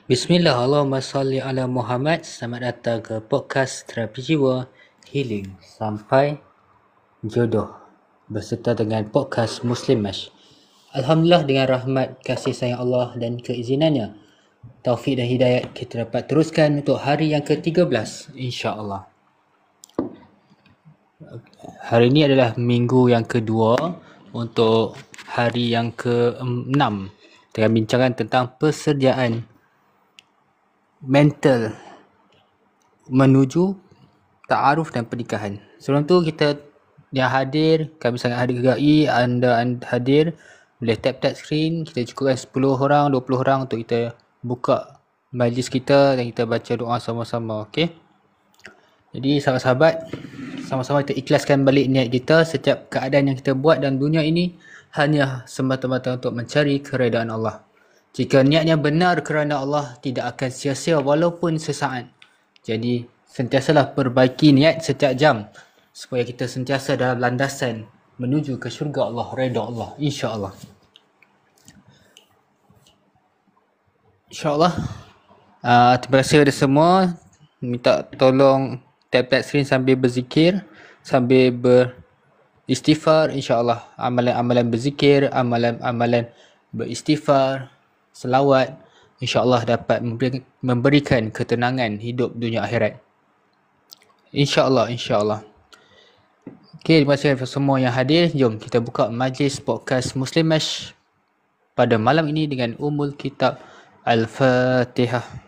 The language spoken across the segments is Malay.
Bismillah, Allahumma salli ala Muhammad. Selamat datang ke podcast Terapi Jiwa Healing Sampai Jodoh berserta dengan podcast Muslim Mash. Alhamdulillah, dengan rahmat, kasih sayang Allah dan keizinannya, taufik dan hidayat, kita dapat teruskan untuk hari yang ke-13, insya-Allah. Hari ini adalah minggu yang kedua untuk hari yang ke-6. Kita akan bincangkan tentang persediaan mental menuju ta'aruf dan pernikahan. Sebelum tu, kita yang hadir, kami sangat hargai anda hadir. Boleh tap screen, kita cukupkan 10 orang, 20 orang untuk kita buka majlis kita dan kita baca doa sama-sama. Okay? Jadi sahabat-sahabat, sama-sama kita ikhlaskan balik niat kita. Setiap keadaan yang kita buat dalam dunia ini hanya semata-mata untuk mencari keredaan Allah. Jika niatnya benar kerana Allah, tidak akan sia-sia walaupun sesaat. Jadi sentiasalah perbaiki niat setiap jam supaya kita sentiasa dalam landasan menuju ke syurga Allah, redha Allah, insya-Allah. InsyaAllah. Terima kasih kepada semua. Minta tolong tap screen sambil berzikir, sambil beristighfar. InsyaAllah amalan-amalan berzikir, amalan-amalan beristighfar, selawat, insyaAllah dapat memberikan ketenangan hidup dunia akhirat. InsyaAllah, insyaAllah. Okay, terima kasih kepada semua yang hadir. Jom kita buka majlis podcast Muslim Mash pada malam ini dengan Ummul Kitab Al-Fatihah.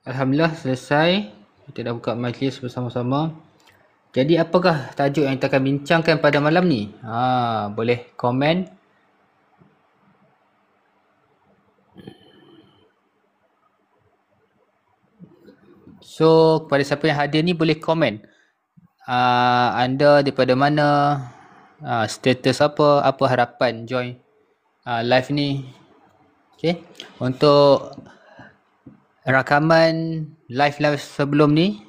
Alhamdulillah, selesai. Kita dah buka majlis bersama-sama. Jadi apakah tajuk yang kita akan bincangkan pada malam ni? Boleh komen. So, kepada siapa yang hadir ni boleh komen. Anda daripada mana? Status apa harapan join live ni? Okay. Untuk rakaman live sebelum ni,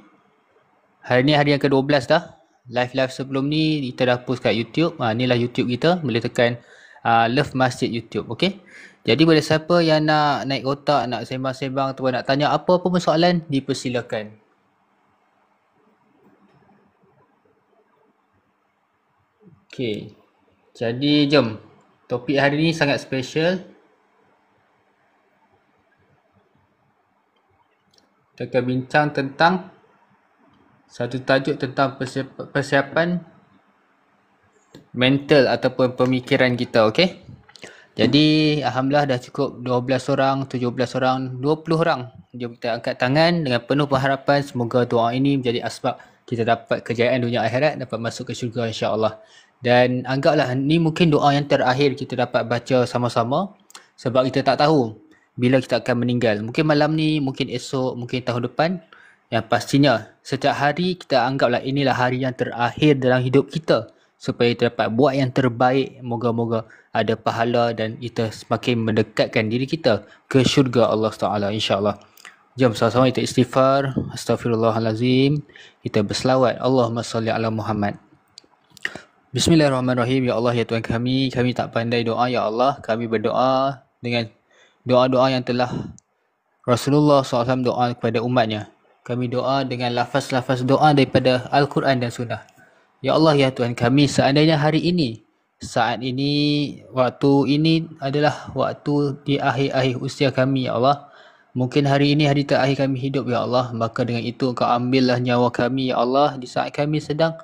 hari ni hari yang ke-12 dah. Live sebelum ni kita dah post kat YouTube. Inilah YouTube kita. Boleh tekan Love Masjid YouTube. Okay. Jadi pada siapa yang nak naik otak, nak sembang-sembang atau nak tanya apa-apa pun soalan, dipersilakan. Okay. Jadi jom. Topik hari ni sangat special. Kita akan bincang tentang satu tajuk tentang persiapan mental ataupun pemikiran kita, okey? Jadi alhamdulillah dah cukup 12 orang, 17 orang, 20 orang. Jom kita angkat tangan dengan penuh pengharapan semoga doa ini menjadi asbab kita dapat kejayaan dunia akhirat, dapat masuk ke syurga insya-Allah. Dan anggaplah ni mungkin doa yang terakhir kita dapat baca sama-sama sebab kita tak tahu bila kita akan meninggal. Mungkin malam ni, mungkin esok, mungkin tahun depan. Yang pastinya, setiap hari kita anggaplah inilah hari yang terakhir dalam hidup kita. Supaya kita dapat buat yang terbaik. Moga-moga ada pahala dan kita semakin mendekatkan diri kita ke syurga Allah Ta'ala, insyaAllah. Jom sama-sama kita istighfar. Astaghfirullahalazim. Kita berselawat. Allahumma salli ala Muhammad. Bismillahirrahmanirrahim. Ya Allah, ya Tuhan kami tak pandai doa, ya Allah. Kami berdoa dengan doa-doa yang telah Rasulullah SAW doa kepada umatnya. Kami doa dengan lafaz-lafaz doa daripada Al-Quran dan Sunnah. Ya Allah, ya Tuhan kami, seandainya hari ini, saat ini, waktu ini adalah waktu di akhir-akhir usia kami, ya Allah. Mungkin hari ini hari terakhir kami hidup, ya Allah. Maka dengan itu Engkau ambillah nyawa kami, ya Allah, di saat kami sedang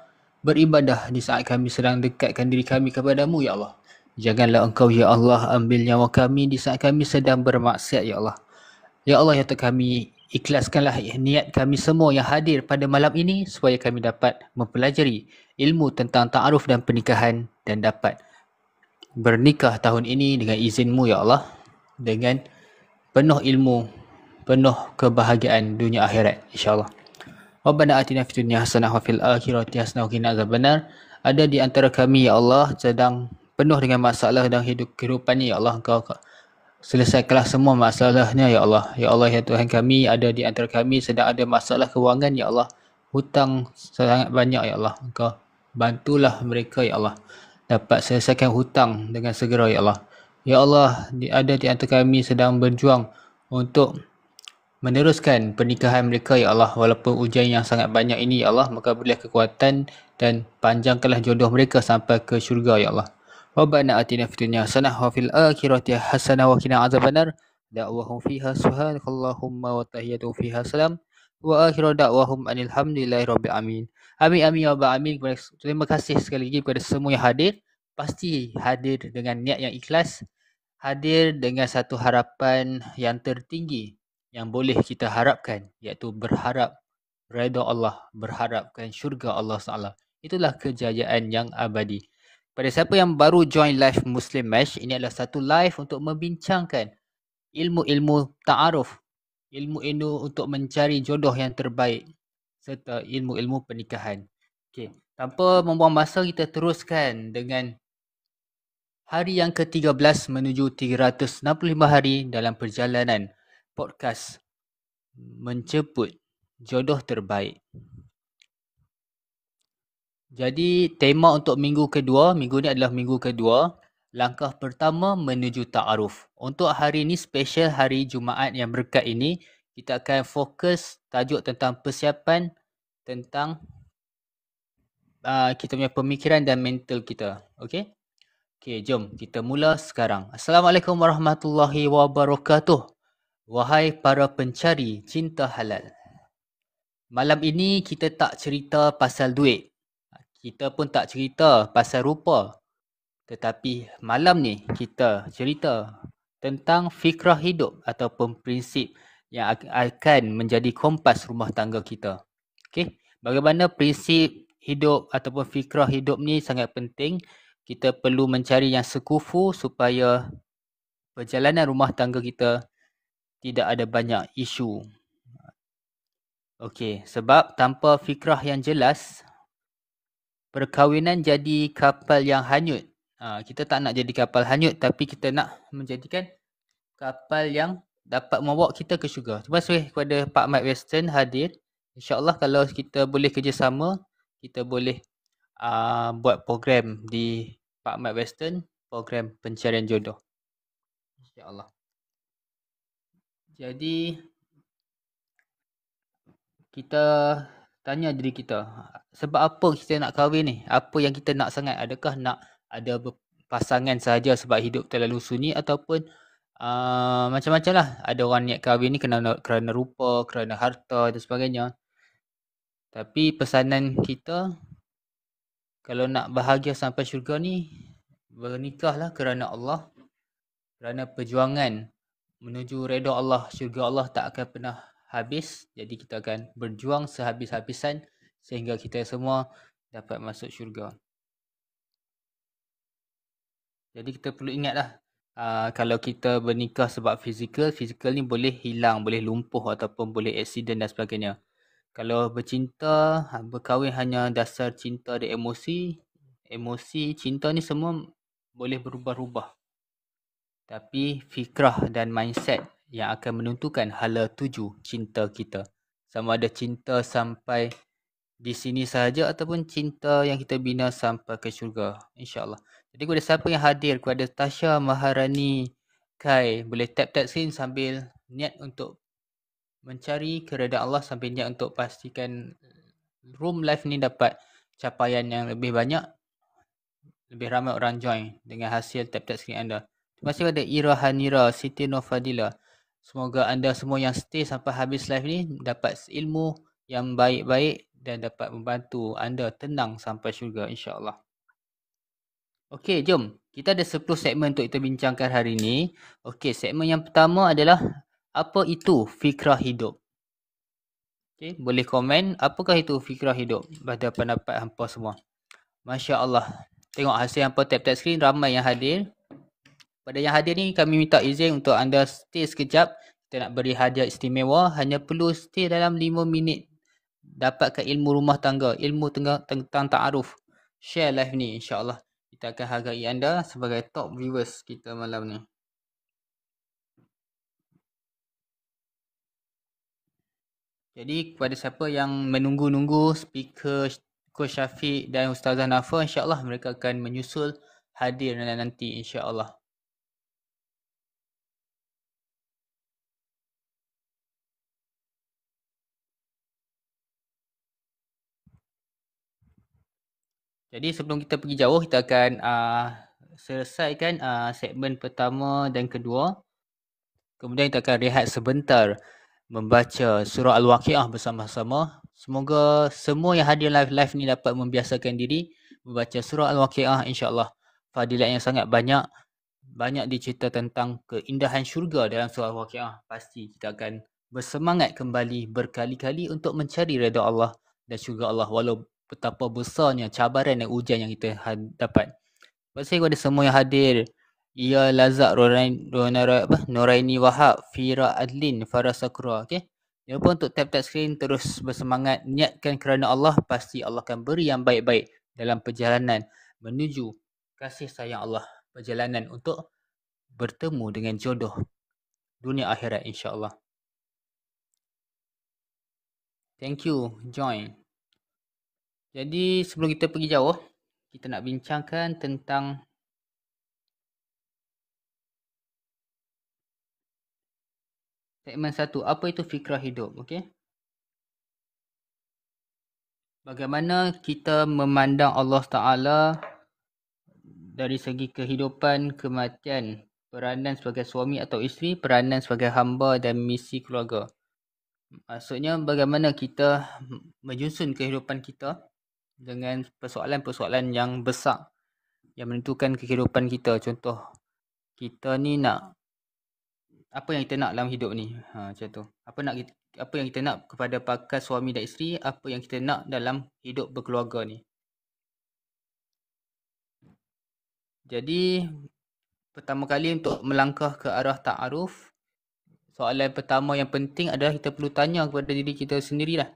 beribadah, di saat kami sedang dekatkan diri kami kepadamu, ya Allah. Janganlah Engkau, ya Allah, ambil nyawa kami di saat kami sedang bermaksiat, ya Allah. Ya Allah, ya Tuhan kami, ikhlaskanlah niat kami semua yang hadir pada malam ini supaya kami dapat mempelajari ilmu tentang ta'aruf dan pernikahan dan dapat bernikah tahun ini dengan izin-Mu, ya Allah, dengan penuh ilmu, penuh kebahagiaan dunia akhirat, insya-Allah. Rabbana atina fid dunya hasanah wa fil akhirati hasanah wa qina azabannar. Ada di antara kami, ya Allah, sedang penuh dengan masalah dalam kehidupannya, ya Allah. Engkau selesaikanlah semua masalahnya ya Allah. Ya Allah ya Tuhan kami, ada di antara kami sedang ada masalah kewangan ya Allah. Hutang sangat banyak ya Allah. Engkau bantulah mereka ya Allah dapat selesaikan hutang dengan segera ya Allah. Ya Allah, ada di antara kami sedang berjuang untuk meneruskan pernikahan mereka ya Allah, walaupun ujian yang sangat banyak ini ya Allah, maka berilah kekuatan dan panjangkanlah jodoh mereka sampai ke syurga ya Allah. Rabbana atina fid dunya hasanah wa fil akhirati hasanah wa qina azabannar. Da'wahum fiha subhanakallahumma wa tahiyyatuhum fiha salam wa akhiru da'wahum anil hamdulillahi rabbil alamin. Amin amin ya rabbal alamin. Terima kasih sekali lagi kepada semua yang hadir. Pasti hadir dengan niat yang ikhlas, hadir dengan satu harapan yang tertinggi yang boleh kita harapkan, iaitu berharap redha Allah, berharapkan syurga Allah SWT. Itulah kejayaan yang abadi. Pada siapa yang baru join live Muslim Mesh, ini adalah satu live untuk membincangkan ilmu-ilmu ta'aruf, ilmu-ilmu untuk mencari jodoh yang terbaik serta ilmu-ilmu pernikahan. Okey, tanpa membuang masa, kita teruskan dengan hari yang ke-13 menuju 365 hari dalam perjalanan podcast menjemput jodoh terbaik. Jadi tema untuk minggu ni adalah minggu kedua. Langkah pertama menuju ta'aruf. Untuk hari ini, special hari Jumaat yang berkat ini, kita akan fokus tajuk tentang persiapan tentang kita punya pemikiran dan mental kita. Okey? Okey, jom kita mula sekarang. Assalamualaikum warahmatullahi wabarakatuh. Wahai para pencari cinta halal. Malam ini kita tak cerita pasal duit. Kita pun tak cerita pasal rupa. Tetapi malam ni kita cerita tentang fikrah hidup ataupun prinsip yang akan menjadi kompas rumah tangga kita. Okey, bagaimana prinsip hidup ataupun fikrah hidup ni sangat penting. Kita perlu mencari yang sekufu supaya perjalanan rumah tangga kita tidak ada banyak isu. Okey, sebab tanpa fikrah yang jelas, perkahwinan jadi kapal yang hanyut. Kita tak nak jadi kapal hanyut, tapi kita nak menjadikan kapal yang dapat membawa kita ke syurga. Terima kasih kepada Pak Mat Western hadir. InsyaAllah kalau kita boleh kerjasama, kita boleh buat program di Pak Mat Western, program pencarian jodoh. InsyaAllah. Jadi, kita tanya diri kita, sebab apa kita nak kahwin ni? Apa yang kita nak sangat? Adakah nak ada pasangan sahaja sebab hidup terlalu sunyi, ataupun macam-macam lah. Ada orang niat kahwin ni kerana rupa, kerana harta dan sebagainya. Tapi pesanan kita, kalau nak bahagia sampai syurga ni, bernikahlah kerana Allah, kerana perjuangan menuju redha Allah, syurga Allah tak akan pernah habis. Jadi kita akan berjuang sehabis-habisan sehingga kita semua dapat masuk syurga. Jadi kita perlu ingatlah, kalau kita bernikah sebab fizikal ni boleh hilang, boleh lumpuh ataupun boleh aksiden dan sebagainya. Kalau bercinta, berkahwin hanya dasar cinta dan emosi, cinta ni semua boleh berubah-ubah. Tapi fikrah dan mindset yang akan menentukan hala tuju cinta kita. Sama ada cinta sampai di sini sahaja ataupun cinta yang kita bina sampai ke syurga, insyaAllah. Jadi kepada siapa yang hadir, kepada Tasha Maharani Kai, boleh tap screen sambil niat untuk mencari keredaan Allah, sambil niat untuk pastikan room live ni dapat capaian yang lebih banyak, lebih ramai orang join dengan hasil tap screen anda. Terima kasih kepada Ira Hanira, Siti Nofadila. Semoga anda semua yang stay sampai habis live ni dapat ilmu yang baik-baik dan dapat membantu anda tenang sampai syurga, insyaAllah. Okey, jom. Kita ada 10 segmen untuk kita bincangkan hari ini. Okey, segmen yang pertama adalah apa itu fikrah hidup? Okey, boleh komen apakah itu fikrah hidup pada pendapat hampa semua. Masya Allah. Tengok hasil hampa tap screen, ramai yang hadir. Pada yang hadir ni kami minta izin untuk anda stay sekejap. Kita nak beri hadiah istimewa. Hanya perlu stay dalam 5 minit. Dapatkan ilmu rumah tangga, ilmu tentang ta'aruf. Share live ni, insyaAllah. Kita akan hargai anda sebagai top viewers kita malam ni. Jadi kepada siapa yang menunggu-nunggu speaker Coach Syafiq dan Ustazah Nafa, insya-Allah mereka akan menyusul hadir nanti insya-Allah. Jadi sebelum kita pergi jauh, kita akan selesaikan segmen pertama dan kedua. Kemudian kita akan rehat sebentar membaca surah Al-Waqiah bersama-sama. Semoga semua yang hadir live ni dapat membiasakan diri membaca surah Al-Waqiah, insya-Allah. Fadilat yang sangat banyak dicerita tentang keindahan syurga dalam surah Al-Waqiah. Pasti kita akan bersemangat kembali berkali-kali untuk mencari redha Allah dan syurga Allah, walau betapa besarnya cabaran dan ujian yang kita dapat. Terima kasih kepada semua yang hadir. Ya Lazak, Noraini Wahab, Fira Adlin, Farah Sakura. Okay? Jangan lupa untuk tap-tap skrin, terus bersemangat. Niatkan kerana Allah, pasti Allah akan beri yang baik-baik dalam perjalanan menuju kasih sayang Allah. Perjalanan untuk bertemu dengan jodoh dunia akhirat, insya-Allah. Thank you, join. Jadi sebelum kita pergi jauh, kita nak bincangkan tentang segmen 1, apa itu fikrah hidup, okey? Bagaimana kita memandang Allah Ta'ala dari segi kehidupan, kematian, peranan sebagai suami atau isteri, peranan sebagai hamba dan misi keluarga. Maksudnya bagaimana kita menyusun kehidupan kita dengan persoalan-persoalan yang besar yang menentukan kehidupan kita. Contoh, kita ni nak, apa yang kita nak dalam hidup ni, macam tu. Apa yang kita nak kepada pakas suami dan isteri, apa yang kita nak dalam hidup berkeluarga ni. Jadi pertama kali untuk melangkah ke arah ta'aruf, soalan pertama yang penting adalah kita perlu tanya kepada diri kita sendirilah.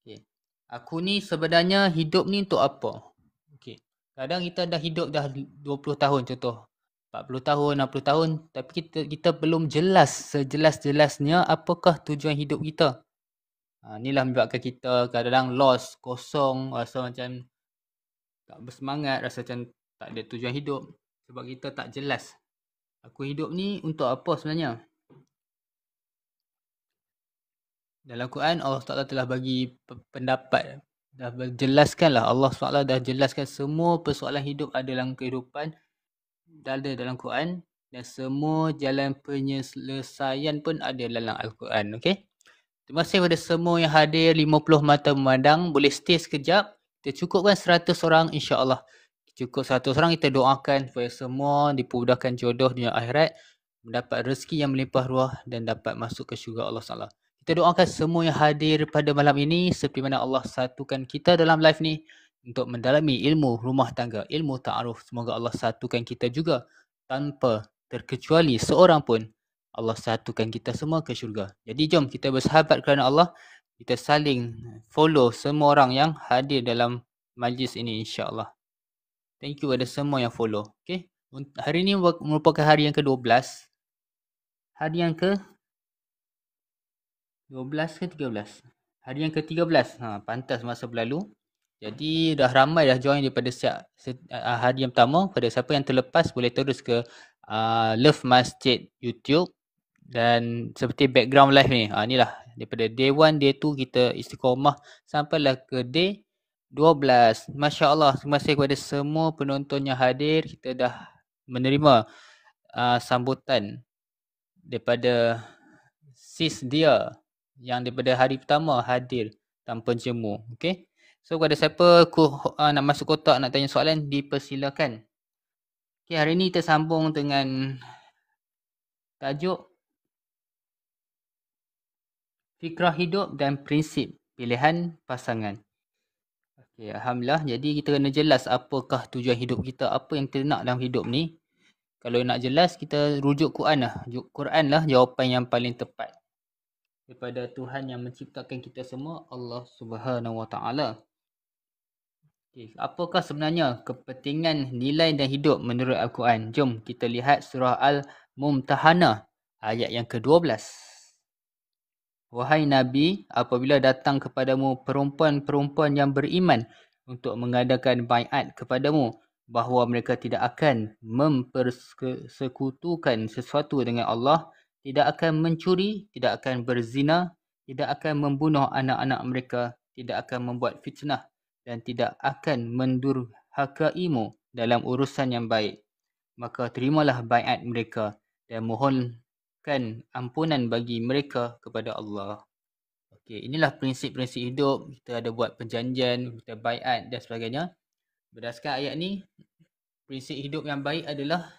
Okay. Aku ni sebenarnya hidup ni untuk apa? Okay. Kadang kita dah hidup dah 20 tahun contoh, 40 tahun, 60 tahun, tapi kita belum jelas sejelas-jelasnya apakah tujuan hidup kita. Inilah menyebabkan kita kadang-kadang lost, kosong, rasa macam tak bersemangat, rasa macam tak ada tujuan hidup. Sebab kita tak jelas, aku hidup ni untuk apa sebenarnya. Dalam Quran, Allah Ta'ala telah bagi pendapat, dah jelaskan lah. Allah SWT dah jelaskan semua persoalan hidup ada dalam kehidupan, ada dalam Quran, dan semua jalan penyelesaian pun ada dalam Al-Quran. Okay? Terima kasih kepada semua yang hadir, 50 mata memandang. Boleh stay sekejap. Kita cukupkan 100 orang, insya-Allah. Cukup 100 orang, kita doakan supaya semua dipermudahkan jodoh dunia akhirat, mendapat rezeki yang melimpah ruah dan dapat masuk ke syurga Allah SWT. Kita doakan semua yang hadir pada malam ini seperti mana Allah satukan kita dalam live ni untuk mendalami ilmu rumah tangga, ilmu ta'aruf. Semoga Allah satukan kita juga tanpa terkecuali seorang pun. Allah satukan kita semua ke syurga. Jadi jom kita bersahabat kerana Allah. Kita saling follow semua orang yang hadir dalam majlis ini, insya-Allah. Thank you kepada semua yang follow. Okay. Hari ini merupakan hari yang ke-12. Hari yang ke-12 ke 13? Hari yang ke-13. Pantas masa berlalu. Jadi dah ramai dah join daripada hari yang pertama. Pada siapa yang terlepas boleh terus ke Love Masjid YouTube. Dan seperti background live ni, inilah daripada day 1, day 2 kita istiqomah sampailah ke day 12. Masya Allah, terima kasih kepada semua penonton yang hadir. Kita dah menerima sambutan daripada sis dia yang daripada hari pertama hadir tanpa jemu. Okay. So kepada siapa nak masuk kotak nak tanya soalan, dipersilakan. Okay, hari ni kita sambung dengan tajuk fikrah hidup dan prinsip pilihan pasangan. Okay, alhamdulillah. Jadi kita kena jelas apakah tujuan hidup kita, apa yang kita nak dalam hidup ni. Kalau nak jelas, kita rujuk Quran lah. Quran lah jawapan yang paling tepat daripada Tuhan yang menciptakan kita semua, Allah Subhanahu Wa Taala. Okay, apakah sebenarnya kepentingan nilai dan hidup menurut Al-Quran? Jom kita lihat surah Al-Mumtahanah ayat yang ke-12. Wahai Nabi, apabila datang kepadamu perempuan-perempuan yang beriman untuk mengadakan baiat kepadamu bahawa mereka tidak akan mempersekutukan sesuatu dengan Allah, tidak akan mencuri, tidak akan berzina, tidak akan membunuh anak-anak mereka, tidak akan membuat fitnah dan tidak akan mendurhakaimu dalam urusan yang baik. Maka terimalah baiat mereka dan mohonkan ampunan bagi mereka kepada Allah. Okey, inilah prinsip-prinsip hidup. Kita ada buat perjanjian, kita baiat dan sebagainya. Berdasarkan ayat ni, prinsip hidup yang baik adalah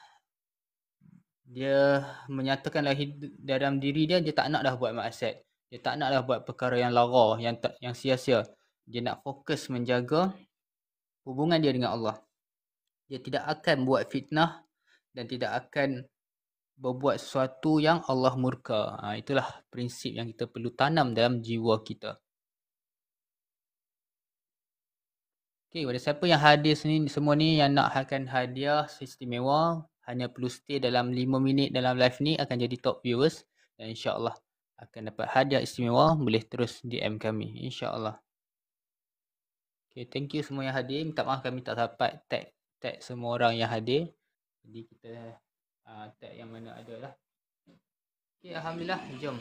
dia menyatakan dalam diri dia, dia tak nak dah buat maksiat. Dia tak nak dah buat perkara yang lara, yang sia-sia. Dia nak fokus menjaga hubungan dia dengan Allah. Dia tidak akan buat fitnah dan tidak akan berbuat sesuatu yang Allah murka. Itulah prinsip yang kita perlu tanam dalam jiwa kita. Okey, kepada siapa yang hadir sini, semua ni yang nak akan hadiah istimewa, hanya perlu stay dalam 5 minit dalam live ni, akan jadi top viewers. Dan insyaAllah akan dapat hadiah istimewa, boleh terus DM kami. InsyaAllah. Okay, thank you semua yang hadir. Minta maaf kami tak dapat tag semua orang yang hadir. Jadi kita tag yang mana ada lah. Okay, Alhamdulillah. Jom.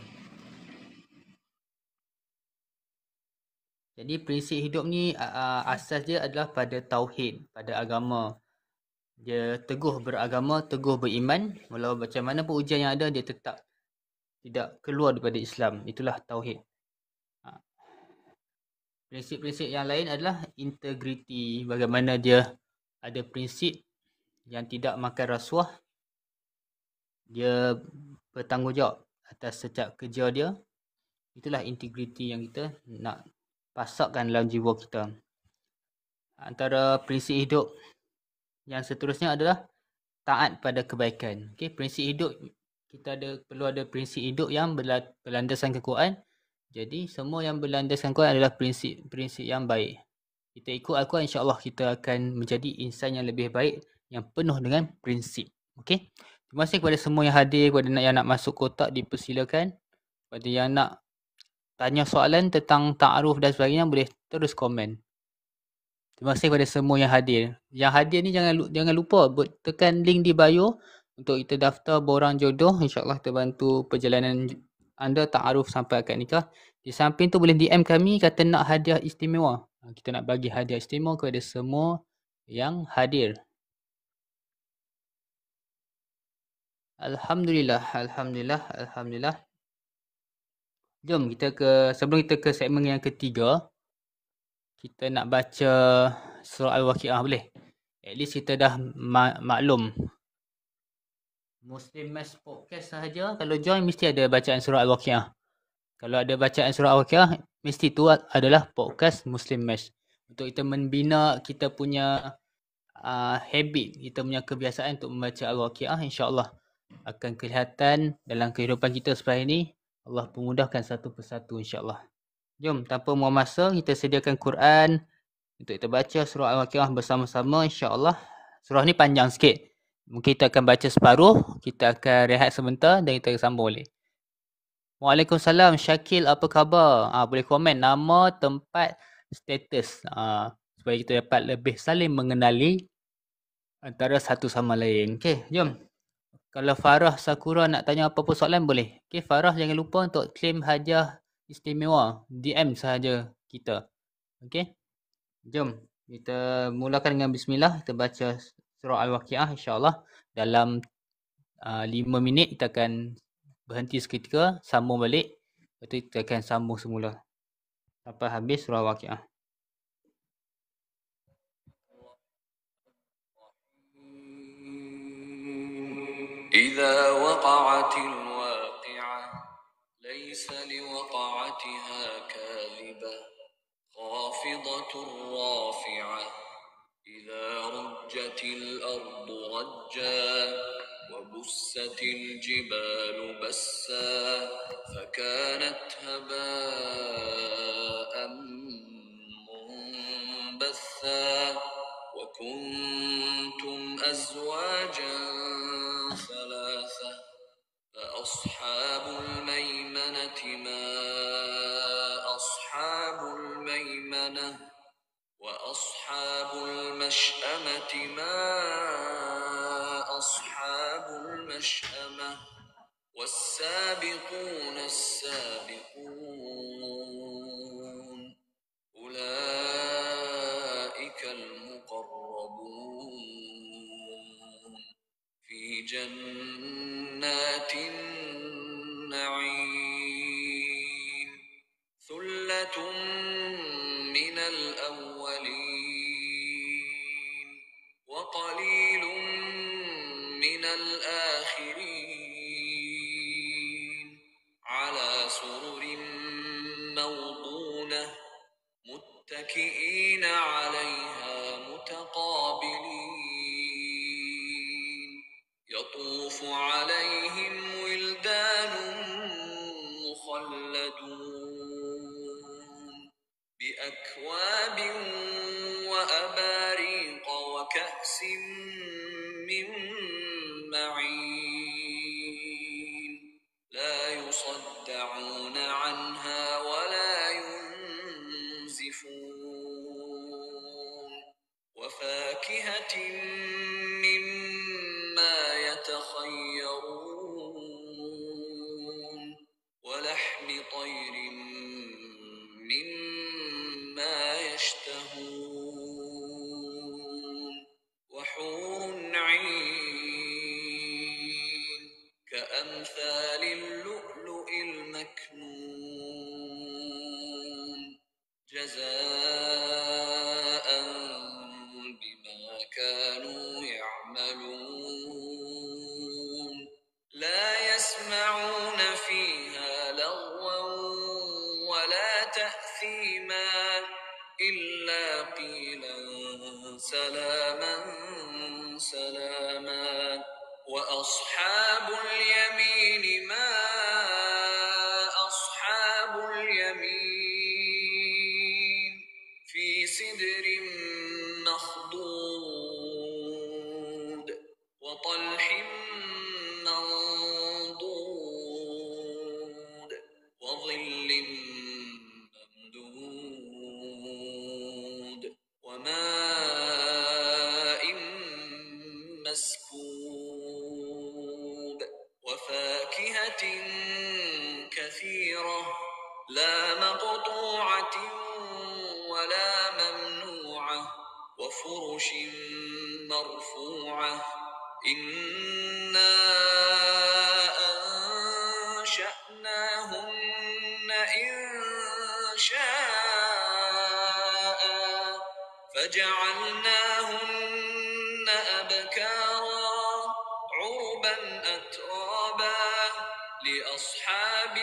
Jadi prinsip hidup ni asas dia adalah pada tauhid, pada agama. Dia teguh beragama, teguh beriman. Walau macam mana pun ujian yang ada, dia tetap tidak keluar daripada Islam. Itulah tauhid. Prinsip-prinsip yang lain adalah integriti. Bagaimana dia ada prinsip yang tidak makan rasuah. Dia bertanggungjawab atas setiap kerja dia. Itulah integriti yang kita nak pasakkan dalam jiwa kita. Antara prinsip hidup yang seterusnya adalah taat pada kebaikan. Okey, prinsip hidup kita perlu ada prinsip hidup yang berlandaskan ke Quran. Jadi semua yang berlandaskan Quran adalah prinsip yang baik. Kita ikut Al-Quran, insya-Allah kita akan menjadi insan yang lebih baik, yang penuh dengan prinsip. Okey. Terima kasih kepada semua yang hadir, kepada yang nak masuk kotak dipersilakan. Kepada yang nak tanya soalan tentang ta'aruf dan sebagainya, boleh terus komen. Terima kasih kepada semua yang hadir. Yang hadir ni jangan lupa tekan link di bio untuk kita daftar borang jodoh. InsyaAllah kita bantu perjalanan anda ta'aruf sampai akad nikah. Di samping tu boleh DM kami kata nak hadiah istimewa. Kita nak bagi hadiah istimewa kepada semua yang hadir. Alhamdulillah, Alhamdulillah, Alhamdulillah. Jom sebelum kita ke segmen yang ketiga, kita nak baca surah Al-Waqiah, boleh? At least kita dah maklum. Muslim Mass Podcast sahaja, kalau join mesti ada bacaan surah Al-Waqiah. Kalau ada bacaan surah Al-Waqiah, mesti tu adalah podcast Muslim Mass. Untuk kita membina kita punya habit, kita punya kebiasaan untuk membaca Al-Waqiah, insya-Allah akan kelihatan dalam kehidupan kita selepas ini. Allah pemudahkan satu persatu, insya-Allah. Jom, tanpa buang masa, kita sediakan Quran untuk kita baca surah Al-Waqiah bersama-sama, insya-Allah. Surah ni panjang sikit. Mungkin kita akan baca separuh, kita akan rehat sebentar dan kita akan sambung balik. Waalaikumsalam, Syakil, apa khabar? Boleh komen nama, tempat, status. Supaya kita dapat lebih saling mengenali antara satu sama lain. Okey, jom. Kalau Farah Sakura nak tanya apa-apa soalan boleh. Okey, Farah jangan lupa untuk claim hadiah istimewa. DM sahaja kita. Okey. Jom kita mulakan dengan bismillah. Kita baca surah Al-Waqiah, insya-Allah. Dalam 5 minit kita akan berhenti seketika, sambung balik. Lepas tu kita akan sambung semula sampai habis surah Al-Waqiah. إذا وقعت الواقعة ليس لوقعتها كاذبة خافضة رافعة إذا رجت الأرض رجا وبست الجبال بسا فكانت هباء منبثا وكنتم أزواجا ثلاثة فأصحاب الميمنة ما وأصحاب الميمنة وأصحاب المشأمة ما أصحاب المشأمة والسابقون السابقون أولئك المقربون في جنات النعيم ثلة من الأولين وقليل من الآخرين على سرر موضونة متكئين عليها متقابلين يطوف عليهم ولدان مخلدون بأكواب وأباريق وكأس من معين لا يصدعون عنها ولا ينزفون وفاكهة مما يتخيرون ولحم طير مما يشتهون وحور عين كأمثال اللؤلؤ المكنون جزاء بما كانوا يعملون لا يسمعون فيها لغوا ولا تأثيما إلا قيلا سلاما سلاما وأصحاب اليمين ما أصحاب اليمين في سدر مخضود وطلح منضود وظل ممدود وماء مسكوب وفاكهة كثيرة لا مقطوعة ولا ممنوعة وفرش مرفوعة إنا أنشأناهن إنشاء فجعلناهن أبكارا عربا أترابا لأصحاب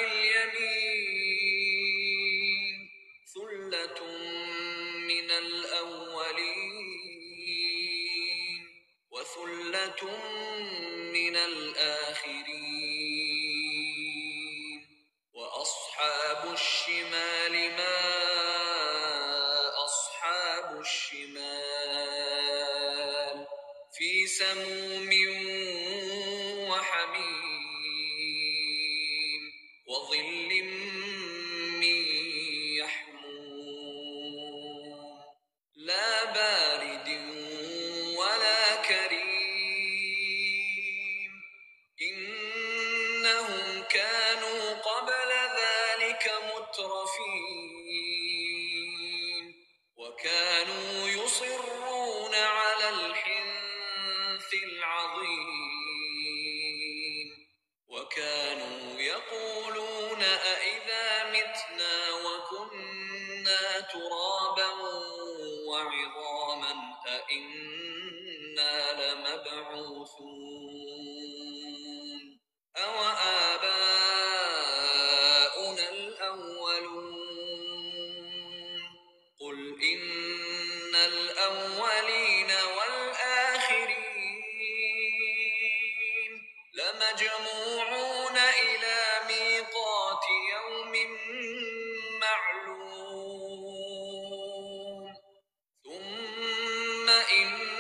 اليمين ثلة من الأولين وثلة من الآخرين وأصحاب الشمال ما أصحاب الشمال في سموم وحميم وظل من يحموم لا بارد ولا كريم إنهم كانوا قبل ذلك مترفين وكانوا يصرون على الحنث العظيم وكانوا يقولون أئذا متنا وكنا ترابا وعظاما أئنا لمبعوثون أوآباؤنا الأولون قل إن الأولين والآخرين لمجموعون إلى ميقات يوم معلوم ثم إن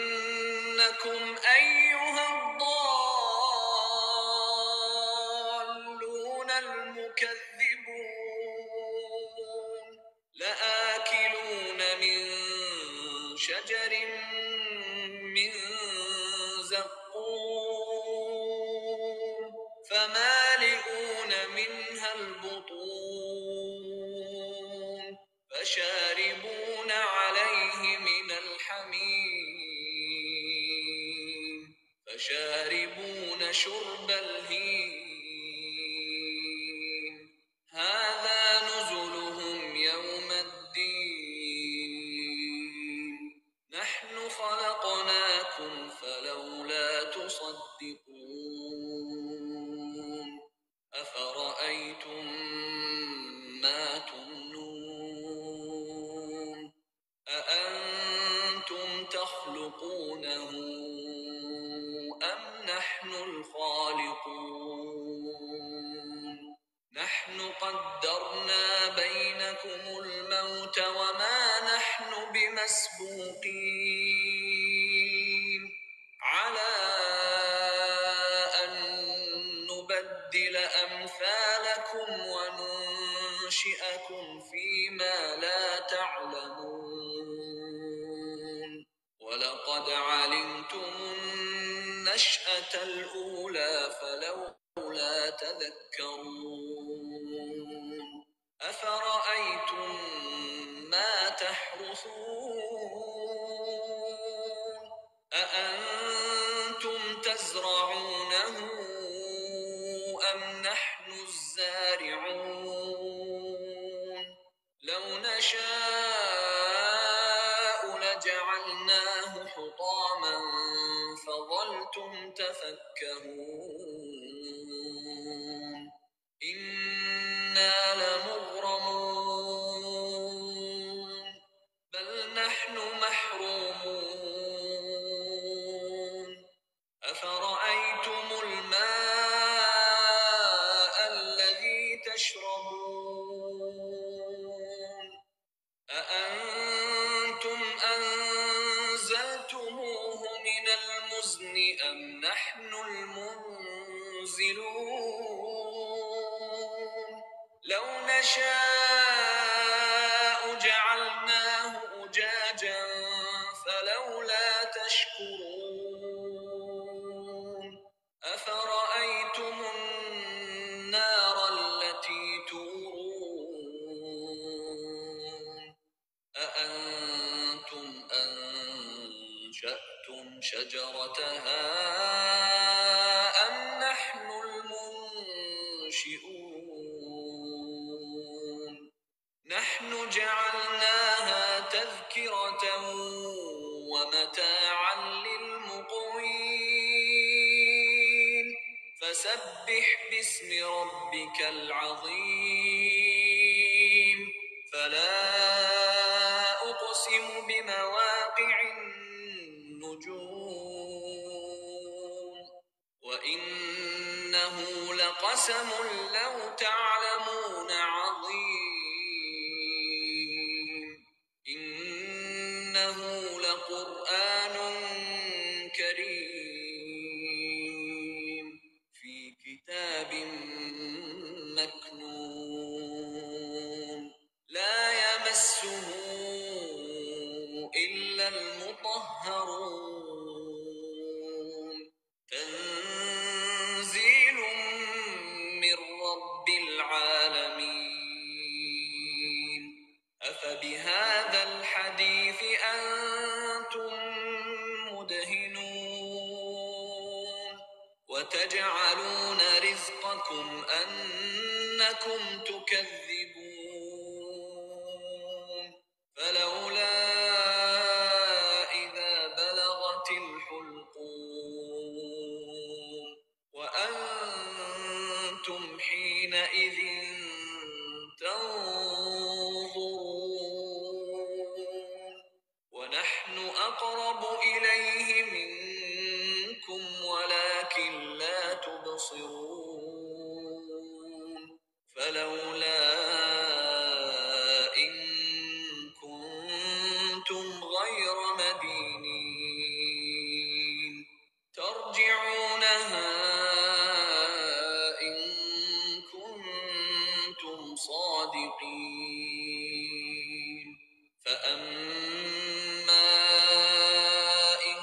فشاربون عليه من الحميم فشاربون شرب الهيم هذا نزلهم يوم الدين نحن خلقناكم فلولا تصدقون أفرأيتم ما تمنون أأنتم تخلقونه أم نحن الخالقون نحن قدرنا بينكم الموت وما نحن بمسبوقين على أن نبدل أمثالكم وننشئكم فيما لا تعلمون ولقد علمتم النشأة الأولى فلولا تذكرون أفرأيتم ما تحرثون أأنتم تزرعونه أم نحن الزارعون لو نشاء لجعلناه حطاما فظلتم تفكهون إنا لمغرمون بل نحن محرومون أفرأيتم الماء الذي تشربون أأنتم أنزلتموه من المزن أم نحن المنزلون لو نشاء جعلناه أجاجا فلولا تشكرون أفرأيتم النار التي تورون أأنتم أنشأتم شجرتها أم نحن المنشئون نحن جعلناها تذكرة ومتاعا للمقوين فسبح باسم ربك العظيم فلا أقسم بمواقع النجوم وإنه لقسم لو تعلمون عظيم إنه لقرآن كريم في كتاب مكنون لا يمسه إلا المطهرون تنزيل من رب العالمين أفبهذا الحديث أنتم مدهنون وتجعلون رزقكم أنكم تكذبون فلولا إذا بلغت الحلقوم وأنتم حينئذ تنظرون ونحن أقرب إليه منكم ولكن لا تبصرون فلولا إن كنتم غير مدينين ترجعونها إن كنتم صادقين فأما إن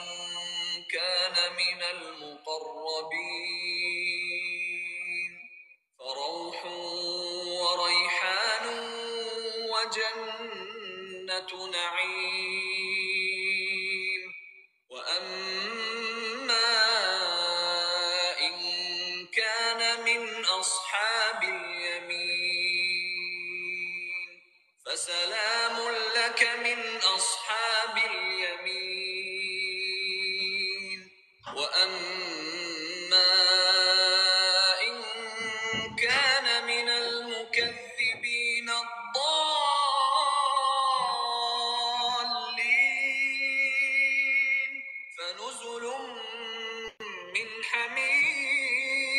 كان من المقربين فروح وريحان وجنة جنة نعيم وأما إن كان من أصحاب اليمين فسلام لك من أصحاب اليمين وأما إن كان من المكذبين الضالين فنزل من حميم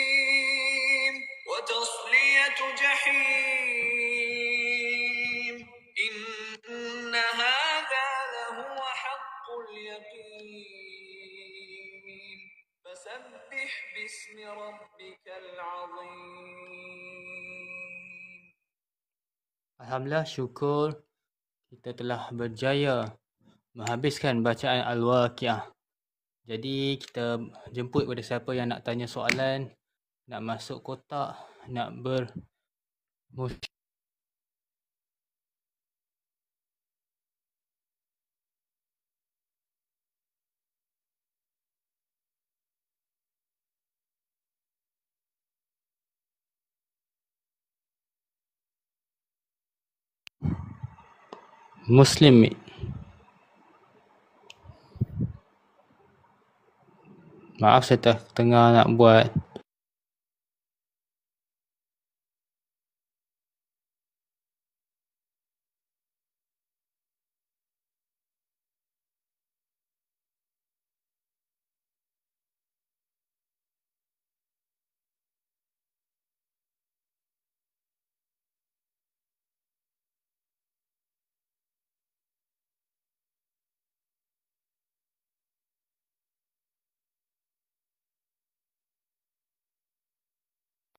وتصلية جحيم إن هذا لهو حق اليقين فسبح باسم ربك العظيم. Alhamdulillah, syukur kita telah berjaya menghabiskan bacaan Al-Waqiah. Jadi kita jemput kepada siapa yang nak tanya soalan, nak masuk kotak, nak Muslim. Maaf, saya tengah nak buat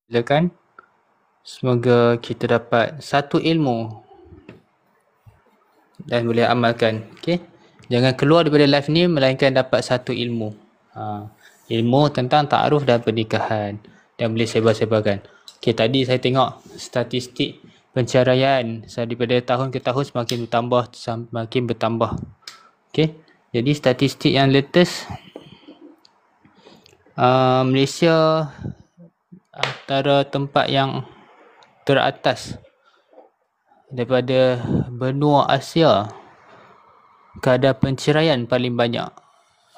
silakan. Semoga kita dapat satu ilmu dan boleh amalkan. Okey. Jangan keluar daripada live ni melainkan dapat satu ilmu. Ilmu tentang ta'aruf dan pernikahan dan boleh sebar-sebarkan. Okey, tadi saya tengok statistik penceraian daripada tahun ke tahun semakin bertambah. Okey. Jadi statistik yang latest, Malaysia antara tempat yang teratas daripada benua Asia kadar penceraian paling banyak.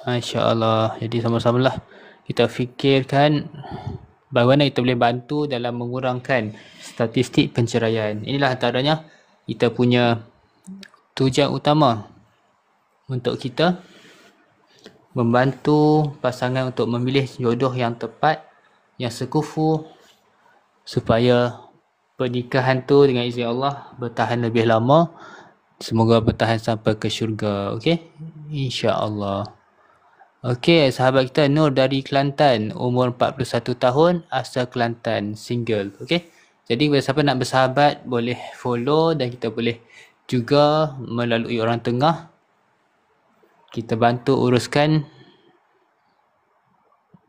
Masya-Allah. Jadi sama-samalah kita fikirkan bagaimana kita boleh bantu dalam mengurangkan statistik penceraian. Inilah antaranya kita punya tujuan utama untuk kita membantu pasangan untuk memilih jodoh yang tepat, yang sekufu, supaya pernikahan tu dengan izin Allah bertahan lebih lama. Semoga bertahan sampai ke syurga. Okey, insya-Allah. Okey, sahabat kita Nur dari Kelantan, umur 41 tahun, asal Kelantan, single. Okey, jadi kepada siapa nak bersahabat boleh follow dan kita boleh juga melalui orang tengah kita bantu uruskan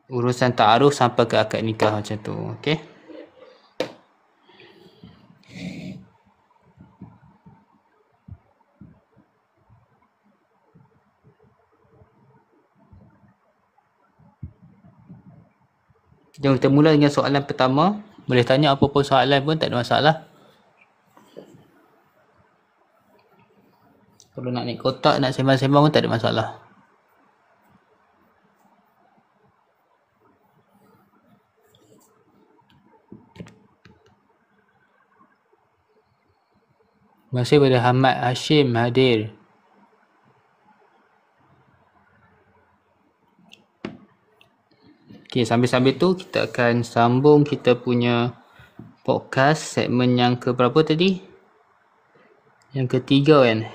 urusan ta'aruf sampai ke akad nikah macam tu. Okey. Jom kita mula dengan soalan pertama. Boleh tanya apa pun soalan pun, tak ada masalah. Kalau nak naik kotak, nak sembang-sembang pun tak ada masalah. Terima kasih kepada Hamad Hashim hadir. Okey, sambil-sambil tu kita akan sambung kita punya podcast segmen yang ke berapa tadi? Yang ketiga kan?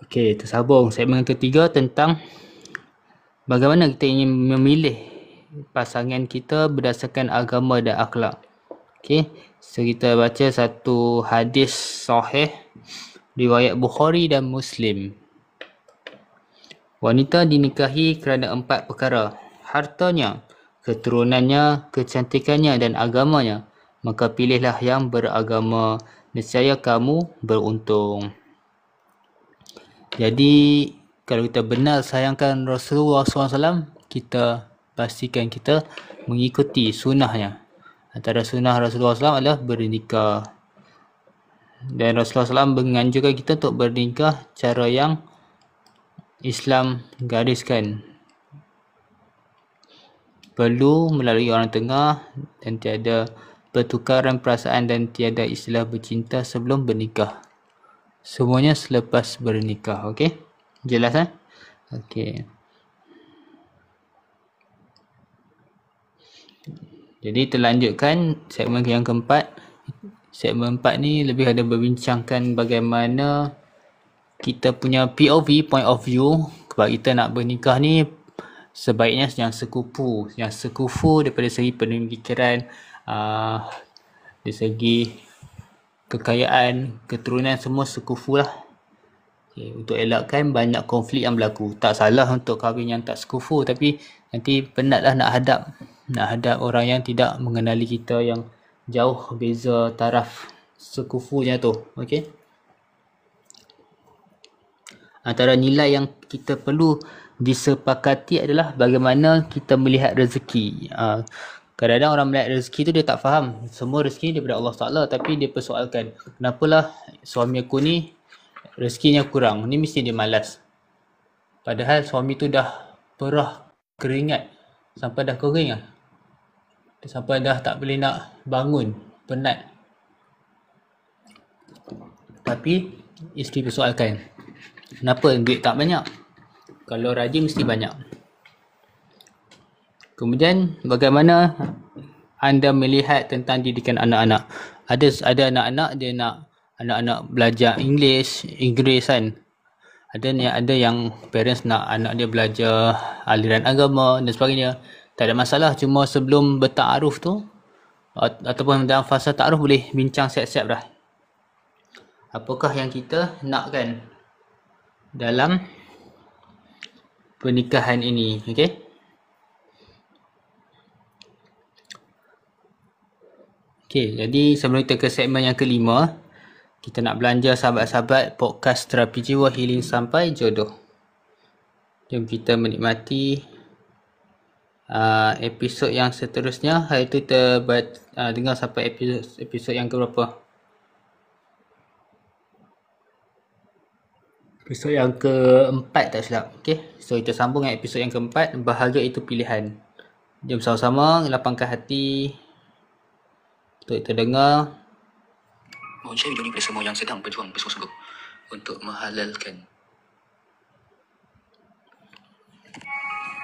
Okey, tersambung segmen ketiga tentang bagaimana kita ingin memilih pasangan kita berdasarkan agama dan akhlak. Okey, so kita baca satu hadis sahih riwayat Bukhari dan Muslim. Wanita dinikahi kerana 4 perkara: hartanya, keturunannya, kecantikannya dan agamanya. Maka pilihlah yang beragama nescaya kamu beruntung. Jadi kalau kita benar sayangkan Rasulullah SAW, kita pastikan kita mengikuti sunnahnya. Antara sunnah Rasulullah SAW adalah bernikah. Dan Rasulullah SAW menganjurkan kita untuk bernikah cara yang Islam gariskan. Perlu melalui orang tengah dan tiada pertukaran perasaan dan tiada istilah bercinta sebelum bernikah. Semuanya selepas bernikah. Okey? Jelas Okey. Jadi terlanjutkan segmen yang keempat. Segmen 4 ni lebih ada berbincangkan bagaimana kita punya POV, point of view, sebab kita nak bernikah ni sebaiknya yang sekufu daripada segi pemikiran, dari segi kekayaan, keturunan, semua sekufu lah. Okay, untuk elakkan banyak konflik yang berlaku. Tak salah untuk kahwin yang tak sekufu, tapi nanti penat lah nak hadap orang yang tidak mengenali kita, yang jauh beza taraf sekufunya tu. Okay. Antara nilai yang kita perlu disepakati adalah bagaimana kita melihat rezeki. Kadang-kadang orang melihat rezeki tu dia tak faham. Semua rezeki daripada Allah Ta'ala, tapi dia persoalkan, kenapalah suami aku ni rezekinya kurang, ni mesti dia malas. Padahal suami tu dah perah keringat sampai dah kering lah. Sampai dah tak boleh nak bangun, penat. Tapi isteri persoalkan, kenapa duit tak banyak? Kalau rajin mesti banyak. Kemudian bagaimana anda melihat tentang didikan anak-anak? Ada anak-anak dia nak anak-anak belajar Inggeris kan. Ada yang parents nak anak dia belajar aliran agama dan sebagainya. Tak ada masalah, cuma sebelum bertaaruf tu ataupun dalam fasa taaruf boleh bincang siap-siap dah. Apakah yang kita nakkan dalam pernikahan ini, okey? Okey, jadi sebelum kita ke segmen yang kelima, kita nak belanja sahabat-sahabat podcast Terapi Jiwa Healing Sampai Jodoh. Jom kita menikmati episod yang seterusnya, iaitu kita dengar sampai episod yang keberapa? Episod yang keempat tak silap. Okay, so kita sambung dengan episod yang keempat, bahagia itu pilihan. Jom sama-sama lapangkan hati untuk kita dengar. Mohon share video ni kepada semua yang sedang berjuang bersungguh-sungguh untuk menghalalkan.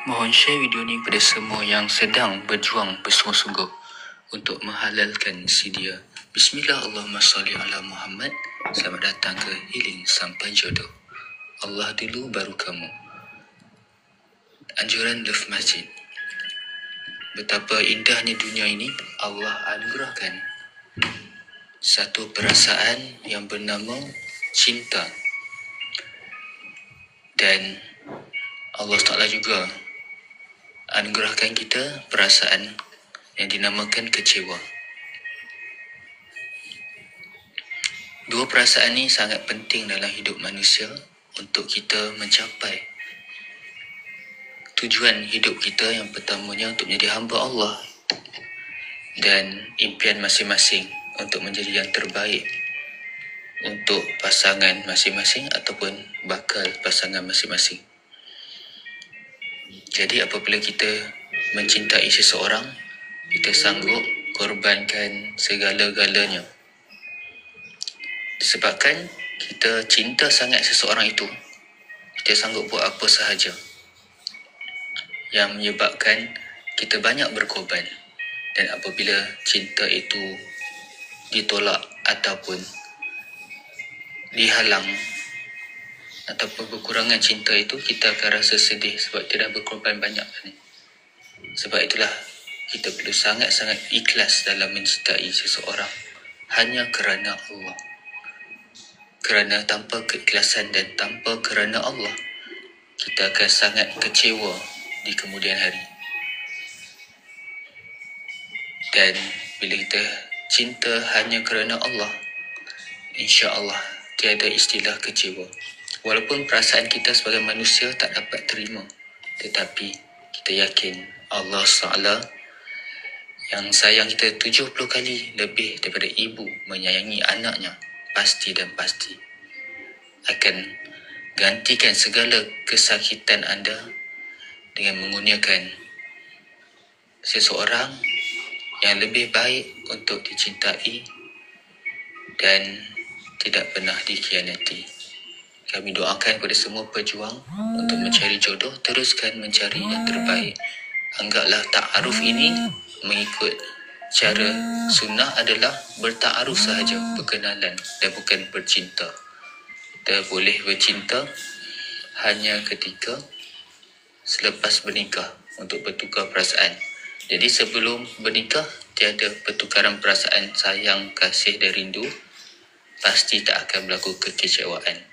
Mohon share video ni kepada semua yang sedang berjuang bersungguh-sungguh untuk menghalalkan si dia. Bismillah, Allahumma salli ala Muhammad. Selamat datang ke Healing Sampai Jodoh. Allah dulu baru kamu. Anjuran Love Masjid. Betapa indahnya dunia ini, Allah anugerahkan satu perasaan yang bernama cinta. Dan Allah Ta'ala juga anugerahkan kita perasaan yang dinamakan kecewa. Dua perasaan ini sangat penting dalam hidup manusia untuk kita mencapai tujuan hidup kita. Yang pertamanya untuk menjadi hamba Allah, dan impian masing-masing untuk menjadi yang terbaik untuk pasangan masing-masing ataupun bakal pasangan masing-masing. Jadi apabila kita mencintai seseorang, kita sanggup korbankan segala-galanya. Disebabkan kita cinta sangat seseorang itu, kita sanggup buat apa sahaja, yang menyebabkan kita banyak berkorban. Dan apabila cinta itu ditolak ataupun dihalang ataupun kekurangan cinta itu, kita akan rasa sedih sebab tidak berkorban banyak. Sebab itulah kita perlu sangat-sangat ikhlas dalam mencintai seseorang hanya kerana Allah. Kerana tanpa keikhlasan dan tanpa kerana Allah, kita akan sangat kecewa di kemudian hari. Dan bila kita cinta hanya kerana Allah, InsyaAllah tiada istilah kecewa. Walaupun perasaan kita sebagai manusia tak dapat terima, tetapi kita yakin Allah SWT yang sayang kita 70 kali lebih daripada ibu menyayangi anaknya, pasti dan pasti akan gantikan segala kesakitan anda dengan mengurniakan seseorang yang lebih baik untuk dicintai dan tidak pernah dikhianati. Kami doakan kepada semua pejuang untuk mencari jodoh, teruskan mencari yang terbaik. Anggaplah ta'aruf ini mengikut cara sunnah adalah berta'aruf sahaja, berkenalan dan bukan bercinta. Kita boleh bercinta hanya ketika selepas bernikah untuk bertukar perasaan. Jadi sebelum bernikah, tiada pertukaran perasaan sayang, kasih dan rindu. Pasti tak akan berlaku kekecewaan.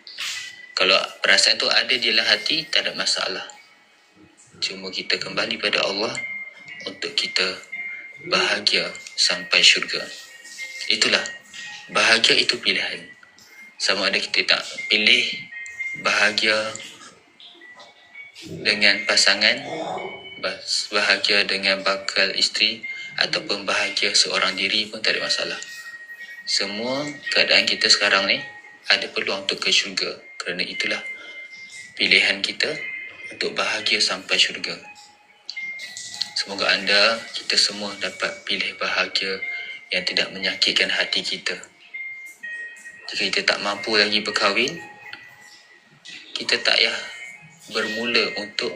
Kalau perasaan tu ada di dalam hati, tak ada masalah. Cuma kita kembali pada Allah untuk kita bahagia sampai syurga. Itulah, bahagia itu pilihan. Sama ada kita tak pilih bahagia dengan pasangan, bahagia dengan bakal isteri, ataupun bahagia seorang diri pun tak ada masalah. Semua keadaan kita sekarang ni ada peluang untuk ke syurga. Kerana itulah pilihan kita untuk bahagia sampai syurga. Semoga anda, kita semua dapat pilih bahagia yang tidak menyakitkan hati kita. Jika kita tak mampu lagi berkahwin, kita tak payah bermula untuk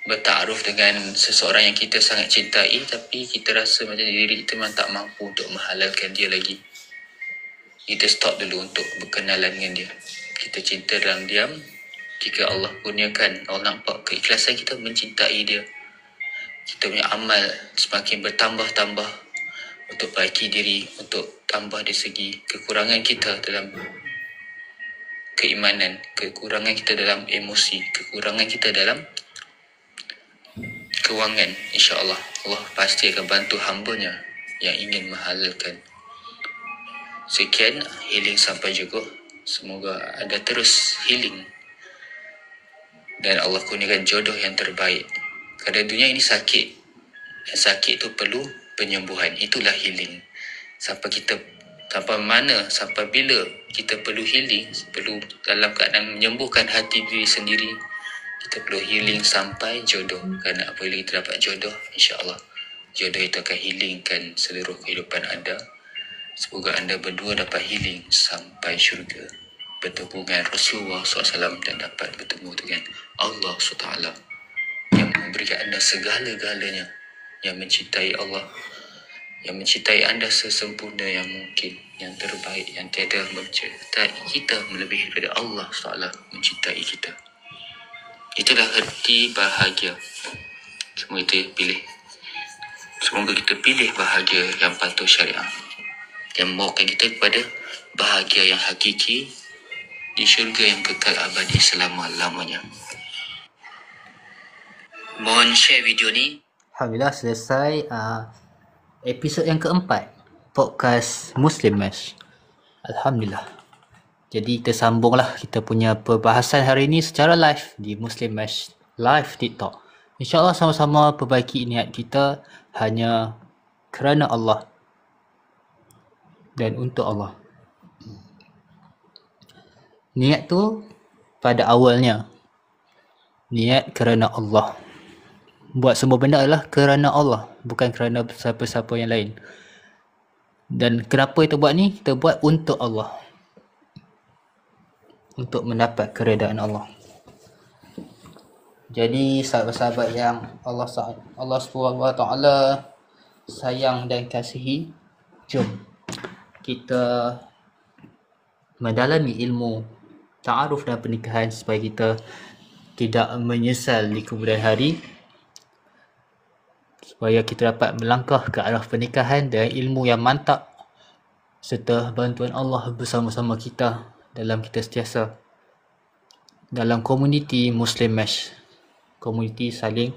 bertaaruf dengan seseorang yang kita sangat cintai, tapi kita rasa macam diri kita memang tak mampu untuk menghalalkan dia lagi. Kita stop dulu untuk berkenalan dengan dia. Kita cinta dalam diam. Jika Allah kurniakan, Allah nampak keikhlasan kita mencintai dia, kita punya amal semakin bertambah-tambah untuk perbaiki diri, untuk tambah dari segi kekurangan kita dalam keimanan, kekurangan kita dalam emosi, kekurangan kita dalam kewangan. InsyaAllah Allah pasti akan bantu hambanya yang ingin menghalalkan. Sekian, healing sampai juga. Semoga anda terus healing dan Allah kurniakan jodoh yang terbaik. Kerana dunia ini sakit, dan sakit itu perlu penyembuhan. Itulah healing. Sampai mana, sampai bila kita perlu healing, perlu dalam keadaan menyembuhkan hati diri sendiri. Kita perlu healing sampai jodoh. Kerana apabila kita dapat jodoh, insyaAllah jodoh itu akan healingkan seluruh kehidupan anda. Semoga anda berdua dapat healing sampai syurga, bertemu dengan Rasulullah SAW dan dapat bertemu dengan Allah SWT yang memberikan anda segala-galanya, yang mencintai Allah, yang mencintai anda sesempurna yang mungkin, yang terbaik, yang tiada mencintai kita melebihi daripada Allah SWT mencintai kita. Itulah erti bahagia. Semua itu pilih. Semoga kita pilih bahagia yang patuh syariah, yang membawakan kita kepada bahagia yang hakiki di syurga yang kekal abadi selama-lamanya. Mohon share video ni. Alhamdulillah selesai episod yang keempat podcast Muslim Mesh. Alhamdulillah. Jadi kita sambunglah kita punya perbahasan hari ini secara live di Muslim Mesh live TikTok. InsyaAllah sama-sama perbaiki niat kita hanya kerana Allah dan untuk Allah. Niat tu pada awalnya niat kerana Allah. Buat semua benda adalah kerana Allah, bukan kerana siapa-siapa yang lain. Dan kenapa kita buat ni? Kita buat untuk Allah, untuk mendapat keredaan Allah. Jadi sahabat-sahabat yang Allah SWT sayang dan kasihi, jom kita mendalami ilmu ta'aruf dan pernikahan supaya kita tidak menyesal di kemudian hari, supaya kita dapat melangkah ke arah pernikahan dengan ilmu yang mantap serta bantuan Allah bersama-sama kita dalam kita sentiasa dalam komuniti Muslim Mesh, komuniti saling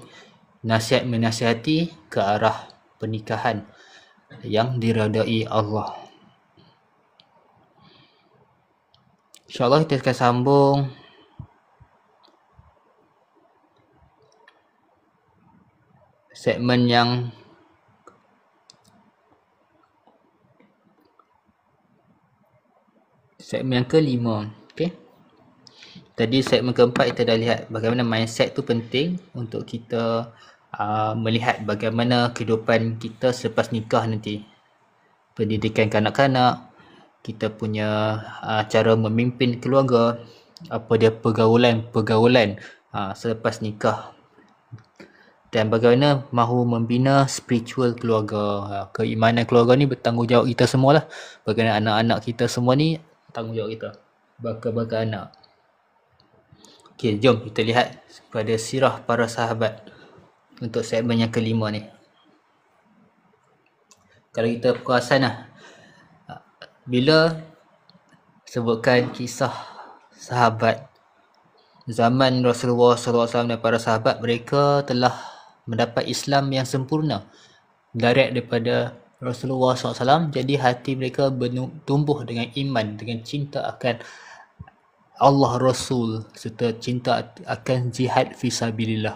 menasihati ke arah pernikahan yang diredai Allah. InsyaAllah kita akan sambung segmen yang kelima. Okay. Tadi segmen keempat kita dah lihat bagaimana mindset tu penting untuk kita melihat bagaimana kehidupan kita selepas nikah nanti. Pendidikan kanak-kanak, kita punya cara memimpin keluarga, apa dia pergaulan selepas nikah, dan bagaimana mahu membina spiritual keluarga. Keimanan keluarga ni bertanggungjawab kita semua lah. Bagaimana anak-anak kita semua ni tanggungjawab kita, bakal anak. Okay, jom kita lihat pada sirah para sahabat untuk segmen yang kelima ni. Kalau kita perasan lah, bila sebutkan kisah sahabat zaman Rasulullah SAW dan para sahabat, mereka telah mendapat Islam yang sempurna direct daripada Rasulullah SAW. Jadi hati mereka tumbuh dengan iman, dengan cinta akan Allah Rasul serta cinta akan jihad fisabilillah.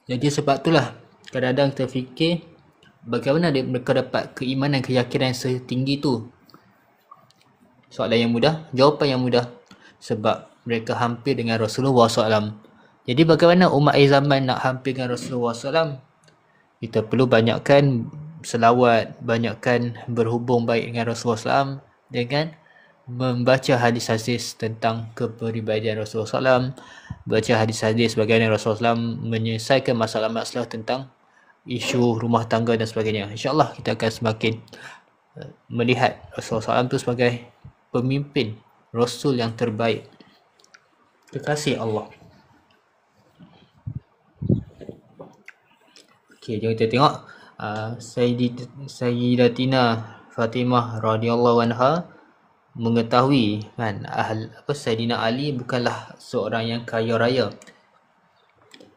Jadi sebab itulah kadang-kadang kita fikir bagaimana mereka dapat keimanan, keyakinan setinggi tu. Soalan yang mudah, jawapan yang mudah. Sebab mereka hampir dengan Rasulullah SAW. Jadi bagaimana umat akhir zaman nak hampir dengan Rasulullah SAW? Kita perlu banyakkan selawat, banyakkan berhubung baik dengan Rasulullah SAW, dengan membaca hadis-hadis tentang kepribadian Rasulullah SAW, baca hadis-hadis bagaimana Rasulullah SAW menyelesaikan masalah-masalah tentang isu rumah tangga dan sebagainya. InsyaAllah kita akan semakin melihat Rasulullah SAW itu sebagai pemimpin, Rasul yang terbaik, kekasih Allah. Okey, jom kita tengok Sayyidatina Fatimah radhiyallahu anha mengetahui kan Sayyidina Ali bukanlah seorang yang kaya raya,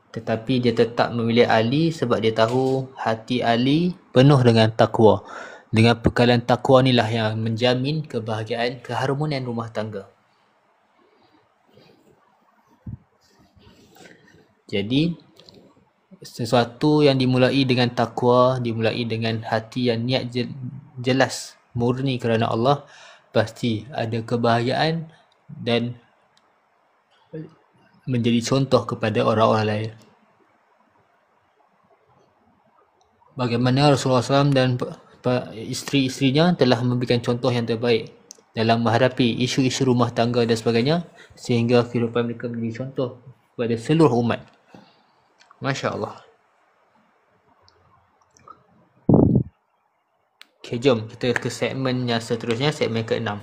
tetapi dia tetap memilih Ali sebab dia tahu hati Ali penuh dengan takwa. Dengan pekalan takwa inilah yang menjamin kebahagiaan, keharmonian rumah tangga. Jadi sesuatu yang dimulai dengan takwa, dimulai dengan hati yang niat jelas, murni kerana Allah, pasti ada kebahagiaan dan menjadi contoh kepada orang-orang lain. Bagaimana Rasulullah SAW dan isteri-isterinya telah memberikan contoh yang terbaik dalam menghadapi isu-isu rumah tangga dan sebagainya, sehingga kehidupan mereka menjadi contoh kepada seluruh umat. Masya Allah. Okay, jom kita ke segmen yang seterusnya, segmen ke-6.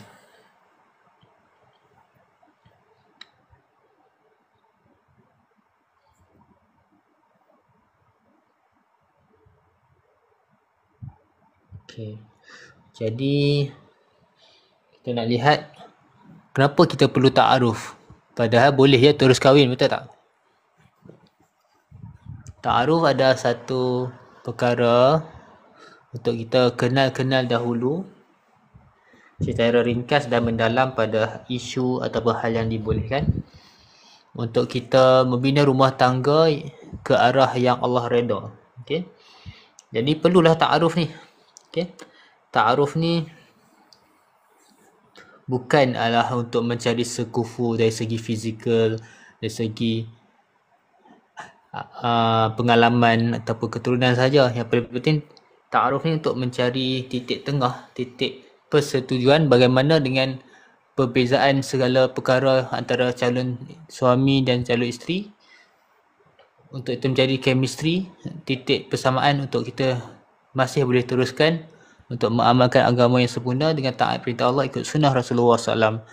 Okay. Jadi kita nak lihat kenapa kita perlu ta'aruf. Padahal boleh je terus kahwin, betul tak? Ta'aruf ada satu perkara untuk kita kenal-kenal dahulu secara ringkas dan mendalam pada isu ataupun hal yang dibolehkan, untuk kita membina rumah tangga ke arah yang Allah redha. Okay? Jadi perlulah ta'aruf ni. Okay? Ta'aruf ni bukan adalah untuk mencari sekufu dari segi fizikal, dari segi pengalaman ataupun keturunan saja. Yang paling penting ta'aruf ni untuk mencari titik tengah, titik persetujuan bagaimana dengan perbezaan segala perkara antara calon suami dan calon isteri. Untuk itu menjadi chemistry, titik persamaan untuk kita masih boleh teruskan untuk mengamalkan agama yang sempurna dengan taat perintah Allah, ikut sunnah Rasulullah SAW.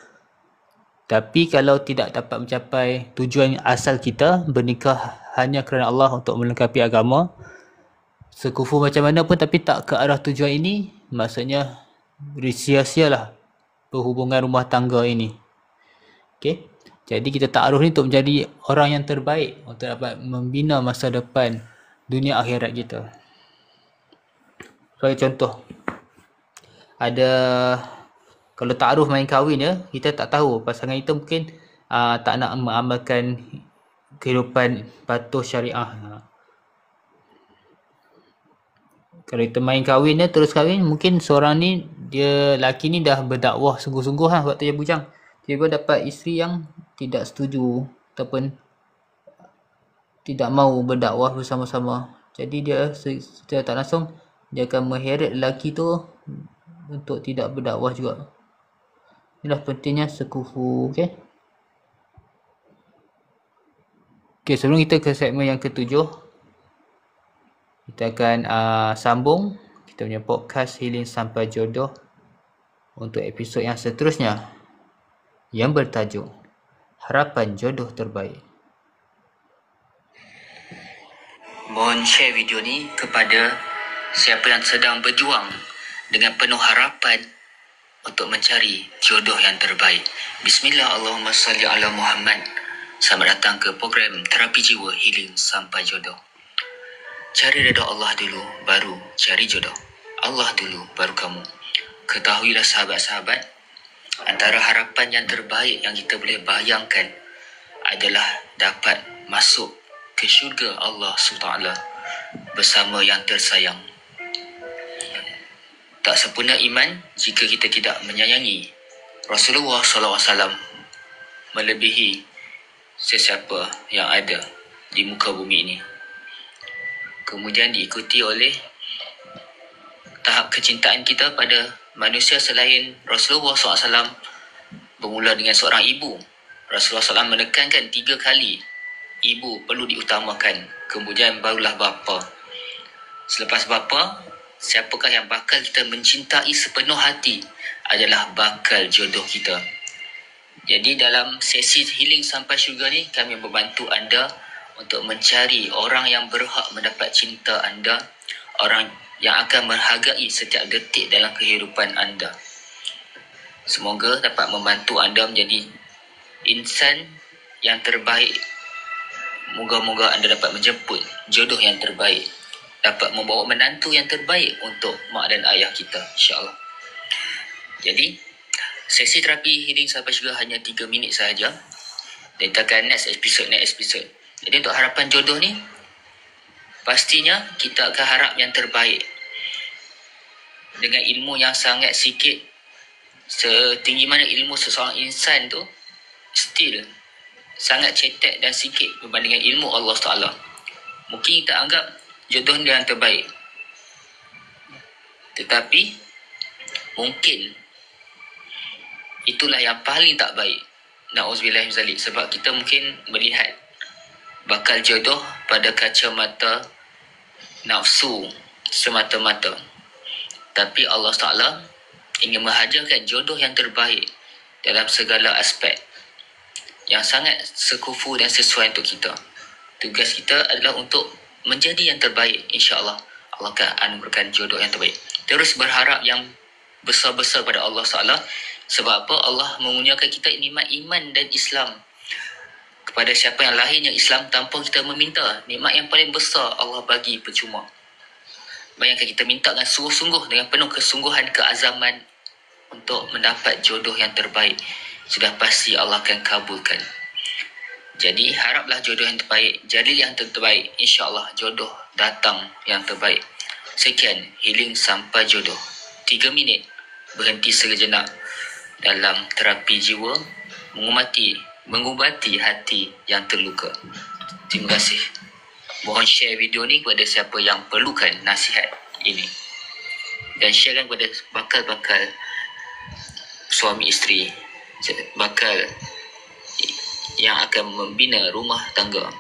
Tapi kalau tidak dapat mencapai tujuan asal kita, bernikah hanya kerana Allah untuk melengkapi agama, sekufu macam mana pun tapi tak ke arah tujuan ini, maksudnya sia-sialah perhubungan rumah tangga ini. Okay? Jadi kita ta'aruf ni untuk menjadi orang yang terbaik, untuk dapat membina masa depan dunia akhirat kita. Sebagai contoh, ada Kalau ta'aruf main kahwin je, kita tak tahu pasangan kita mungkin tak nak mengamalkan kehidupan patuh syariah. Kalau kita main kahwin je, terus kahwin, mungkin seorang ni, dia lelaki ni dah berdakwah sungguh-sungguh waktu dia bujang. Tiba-tiba dapat isteri yang tidak setuju ataupun tidak mahu berdakwah bersama-sama. Jadi dia secara tak langsung dia akan mengheret lelaki tu untuk tidak berdakwah juga. Inilah pentingnya sekufu. Okay, sebelum kita ke segmen yang ketujuh, kita akan sambung kita punya podcast Healing Sampai Jodoh untuk episod yang seterusnya yang bertajuk Harapan Jodoh Terbaik. Mohon share video ni kepada siapa yang sedang berjuang dengan penuh harapan untuk mencari jodoh yang terbaik. Bismillah, Allahumma salli ala Muhammad. Selamat datang ke program Terapi Jiwa Healing Sampai Jodoh. Cari redha Allah dulu, baru cari jodoh. Allah dulu, baru kamu. Ketahuilah sahabat-sahabat, antara harapan yang terbaik yang kita boleh bayangkan adalah dapat masuk ke syurga Allah SWT bersama yang tersayang. Tak sempurna iman jika kita tidak menyayangi Rasulullah SAW melebihi sesiapa yang ada di muka bumi ini. Kemudian diikuti oleh tahap kecintaan kita pada manusia selain Rasulullah SAW, bermula dengan seorang ibu. Rasulullah SAW menekankan 3 kali ibu perlu diutamakan, kemudian barulah bapa. Selepas bapa, siapakah yang bakal kita mencintai sepenuh hati adalah bakal jodoh kita. Jadi dalam sesi Healing Sampai Syurga ni, kami membantu anda untuk mencari orang yang berhak mendapat cinta anda, orang yang akan menghargai setiap detik dalam kehidupan anda. Semoga dapat membantu anda menjadi insan yang terbaik. Moga-moga anda dapat menjemput jodoh yang terbaik, dapat membawa menantu yang terbaik untuk mak dan ayah kita, insya-Allah. Jadi, sesi terapi Healing Sampai Syurga hanya 3 minit sahaja. Dan kita akan next episode. Jadi untuk harapan jodoh ni, pastinya kita akan harap yang terbaik. Dengan ilmu yang sangat sikit, setinggi mana ilmu seseorang insan tu, still sangat cetek dan sikit berbandingkan ilmu Allah Ta'ala. Mungkin kita anggap jodoh dia yang terbaik, tetapi mungkin itulah yang paling tak baik. Na'udzubillah min zalik. Sebab kita mungkin melihat bakal jodoh pada kacamata nafsu semata-mata. Tapi Allah Ta'ala ingin menghajarkan jodoh yang terbaik dalam segala aspek, yang sangat sekufu dan sesuai untuk kita. Tugas kita adalah untuk menjadi yang terbaik. InsyaAllah Allah akan anugerahkan jodoh yang terbaik. Terus berharap yang besar-besar pada Allah Ta'ala. Sebab apa? Allah mengurniakan kita nikmat iman dan Islam. Kepada siapa yang lahirnya Islam tanpa kita meminta, nikmat yang paling besar Allah bagi percuma. Bayangkan kita minta dengan sungguh-sungguh, dengan penuh kesungguhan, keazaman untuk mendapat jodoh yang terbaik, sudah pasti Allah akan kabulkan. Jadi haraplah jodoh yang terbaik, jadilah yang terbaik, insya-Allah jodoh datang yang terbaik. Sekian Healing Sampai Jodoh. 3 minit berhenti sejenak dalam terapi jiwa, mengubati hati yang terluka. Terima kasih. Mohon share video ni kepada siapa yang perlukan nasihat ini, dan sharekan kepada bakal-bakal suami isteri, bakal yang akan membina rumah tangga.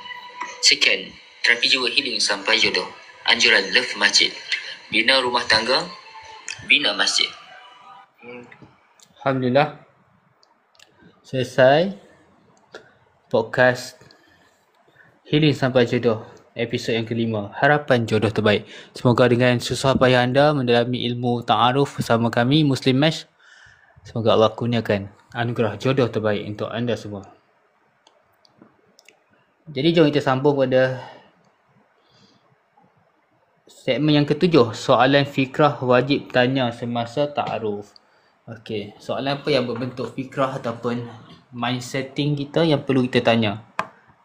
Sekian terapi jiwa Healing Sampai Jodoh. Anjuran Love Masjid. Bina rumah tangga, bina masjid. Alhamdulillah, selesai podcast Healing Sampai Jodoh episod yang kelima, Harapan Jodoh Terbaik. Semoga dengan susah payah anda mendalami ilmu ta'aruf bersama kami Muslim Mesh, semoga Allah kurniakan anugerah jodoh terbaik untuk anda semua. Jadi jom kita sambung pada segmen yang ketujuh, soalan fikrah wajib tanya semasa ta'aruf. Okey, soalan apa yang berbentuk fikrah ataupun mindsetting kita yang perlu kita tanya?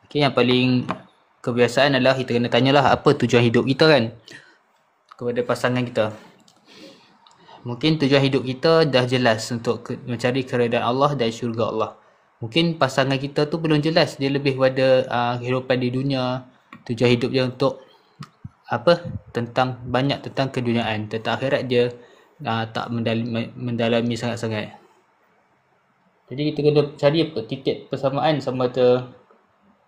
Okey, yang paling kebiasaan adalah kita kena tanyalah apa tujuan hidup kita kan kepada pasangan kita. Mungkin tujuan hidup kita dah jelas untuk mencari keredaan Allah dan syurga Allah. Mungkin pasangan kita tu belum jelas, dia lebih pada kehidupan di dunia, tujuan hidup dia untuk banyak tentang keduniaan, tentang akhirat dia tak mendalami sangat-sangat. Jadi kita kena cari titik persamaan, sama ada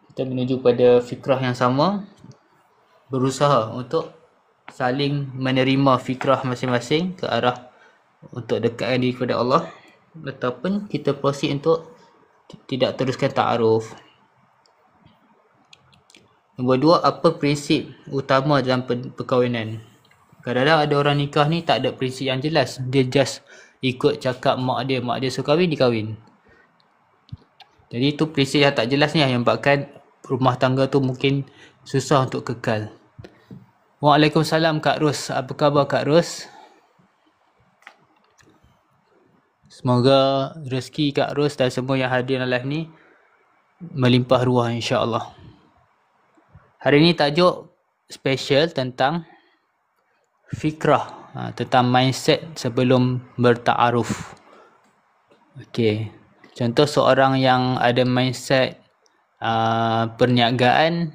kita menuju pada fikrah yang sama, berusaha untuk saling menerima fikrah masing-masing ke arah untuk dekatkan diri kepada Allah, ataupun kita proceed untuk tidak teruskan ta'aruf. Nombor dua, apa prinsip utama dalam perkahwinan? Kadang-kadang ada orang nikah ni tak ada prinsip yang jelas. Dia just ikut cakap mak dia suruh kahwin, dikahwin. Jadi itu prinsip yang tak jelas ni yang menyebabkan rumah tangga tu mungkin susah untuk kekal. Waalaikumsalam Kak Ros. Apa khabar Kak Ros? Semoga rezeki Kak Ros dan semua yang hadir dalam live ni melimpah ruah insya-Allah. Hari ni tajuk special tentang fikrah, tentang mindset sebelum bertaaruf. Okey. Contoh seorang yang ada mindset perniagaan,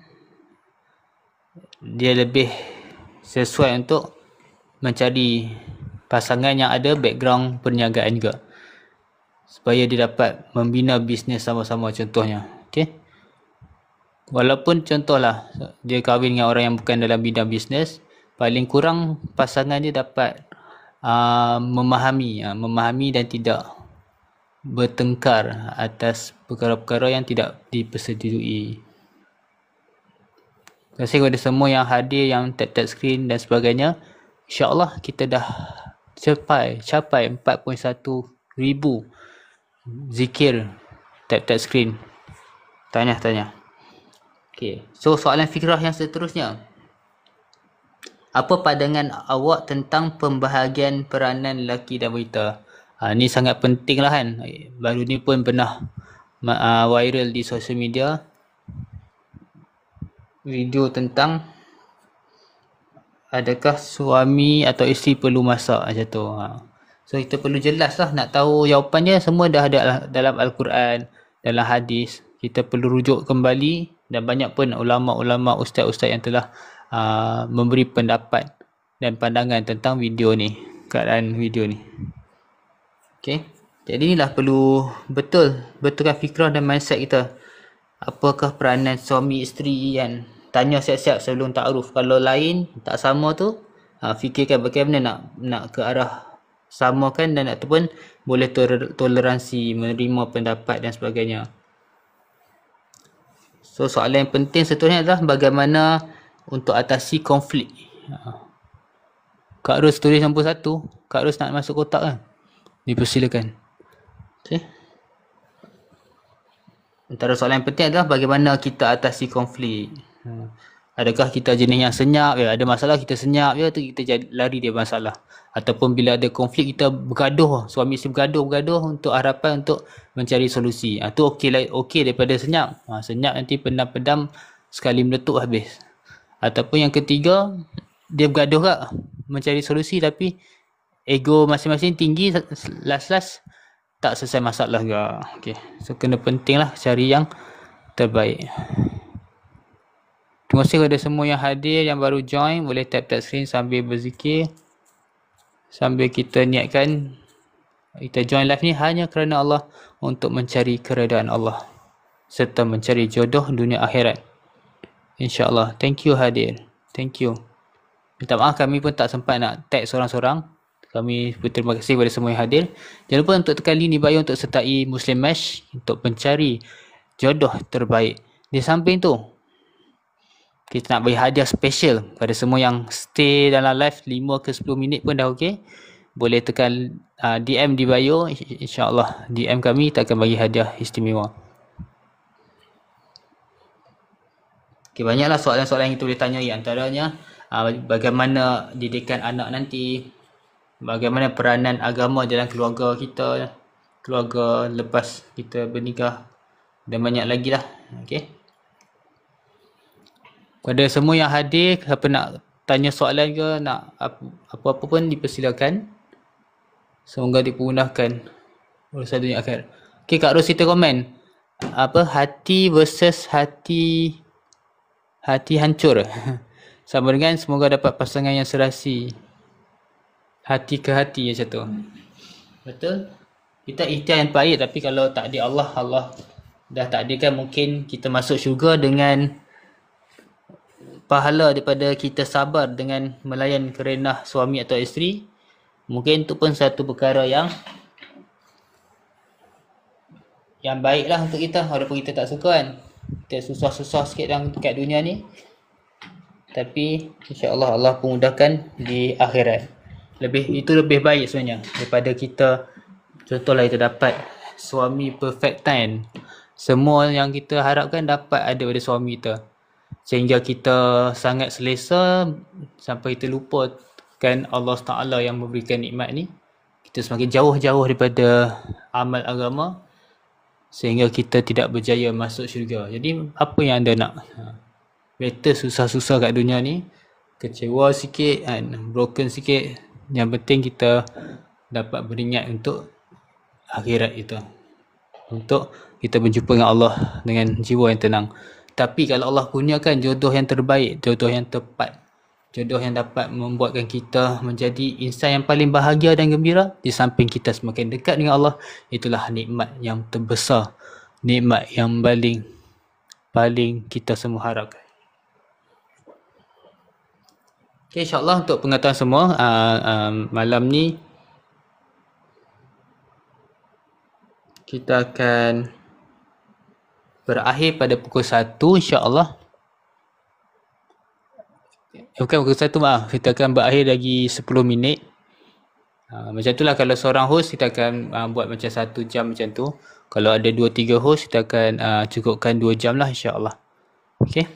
dia lebih sesuai untuk mencari pasangan yang ada background perniagaan juga, supaya dia dapat membina bisnes sama-sama contohnya. Okey. Walaupun contohlah dia kahwin dengan orang yang bukan dalam bidang bisnes, paling kurang pasangan dia dapat memahami dan tidak bertengkar atas perkara-perkara yang tidak dipersetujui. Terima kasih kepada semua yang hadir, yang tap-tap screen dan sebagainya. InsyaAllah kita dah capai 4.1 ribu zikir tap-tap screen. Tanya. Okay. So soalan fikrah yang seterusnya. Apa pandangan awak tentang pembahagian peranan lelaki dan wanita? Ni sangat penting lah kan. Baru ni pun pernah viral di social media. Video tentang adakah suami atau isteri perlu masak macam tu. So kita perlu jelas lah, nak tahu jawapannya semua dah ada dalam Al-Quran, dalam hadis. Kita perlu rujuk kembali, dan banyak pun ulama-ulama, ustaz-ustaz yang telah memberi pendapat dan pandangan tentang video ni, keadaan video ni. Okay. Jadi inilah perlu betulkan fikrah dan mindset kita. Apakah peranan suami isteri kan? Tanya siap-siap sebelum ta'aruf. Kalau lain tak sama tu, fikirkan bagaimana nak ke arah samakan, dan ataupun boleh toleransi, menerima pendapat dan sebagainya. So soalan yang penting seterusnya adalah bagaimana untuk atasi konflik. Kak Ros tulis nombor 1. Kak Ros nak masuk kotak kan? Dipersilakan. Okay. Antara soalan yang penting adalah bagaimana kita atasi konflik. Adakah kita jenis yang senyap, ada masalah kita senyap tu kita lari dia masalah, ataupun bila ada konflik kita bergaduh, suami isteri bergaduh untuk harapan untuk mencari solusi. Tu okey daripada senyap. Senyap nanti pedam-pedam sekali meletup habis. Ataupun yang ketiga, dia bergaduh kak mencari solusi tapi ego masing-masing tinggi, last tak selesai masalah ke. Okey. So kena penting lah cari yang terbaik. Terima kasih kepada semua yang hadir, yang baru join. Boleh tap-tap screen sambil berzikir, sambil kita niatkan kita join live ni hanya kerana Allah, untuk mencari keredaan Allah serta mencari jodoh dunia akhirat, InsyaAllah. Thank you hadir. Thank you. Minta maaf kami pun tak sempat nak tag seorang-seorang. Kami berterima kasih kepada semua yang hadir. Jangan lupa untuk tekan link di bio untuk sertai Muslim Match untuk mencari jodoh terbaik. Di samping tu, kita nak bagi hadiah special pada semua yang stay dalam live 5 ke 10 minit pun dah okey. Boleh tekan DM di bio. InsyaAllah DM kami, kita akan bagi hadiah istimewa. Okay, banyaklah soalan-soalan yang kita boleh tanyai. Antaranya bagaimana didikan anak nanti, bagaimana peranan agama dalam keluarga kita, keluarga lepas kita bernikah dan banyak lagi lah. Okay. Pada semua yang hadir, siapa nak tanya soalan ke, nak apa-apa pun dipersilakan. Semoga dipermudahkan urusan dunia akhirat. Okay, Kak Ros kita komen. Apa, hati versus hati hancur. Sama dengan semoga dapat pasangan yang serasi. Hati ke hati macam tu. Betul? Kita ikhtiar yang baik, tapi kalau takdir Allah dah takdirkan mungkin kita masuk syurga dengan pahala daripada kita sabar dengan melayan kerenah suami atau isteri. Mungkin itu pun satu perkara yang baiklah untuk kita, walaupun kita tak suka kan. Kita susah-susah sikit dekat dunia ni, tapi insya-Allah Allah pemudahkan di akhirat. Itu lebih baik sebenarnya daripada kita, contohlah kita dapat suami perfect 10. Semua yang kita harapkan dapat ada pada suami kita, sehingga kita sangat selesa sampai kita lupakan Allah Ta'ala yang memberikan nikmat ni. Kita semakin jauh-jauh daripada amal agama, sehingga kita tidak berjaya masuk syurga. Jadi apa yang anda nak? Better susah-susah kat dunia ni, kecewa sikit kan, broken sikit. Yang penting kita dapat beringat untuk akhirat itu, untuk kita berjumpa dengan Allah dengan jiwa yang tenang. Tapi kalau Allah kurniakan jodoh yang terbaik, jodoh yang tepat, jodoh yang dapat membuatkan kita menjadi insan yang paling bahagia dan gembira, di samping kita semakin dekat dengan Allah, itulah nikmat yang terbesar, nikmat yang paling kita semua harapkan. Okay, insyaAllah untuk pengetahuan semua, malam ni kita akan berakhir pada pukul 1 insyaAllah. Bukan pukul 1, maaf. Kita akan berakhir lagi 10 minit. Macam itulah kalau seorang host, kita akan buat macam 1 jam macam tu. Kalau ada 2-3 host, kita akan cukupkan 2 jam lah insyaAllah. Okay.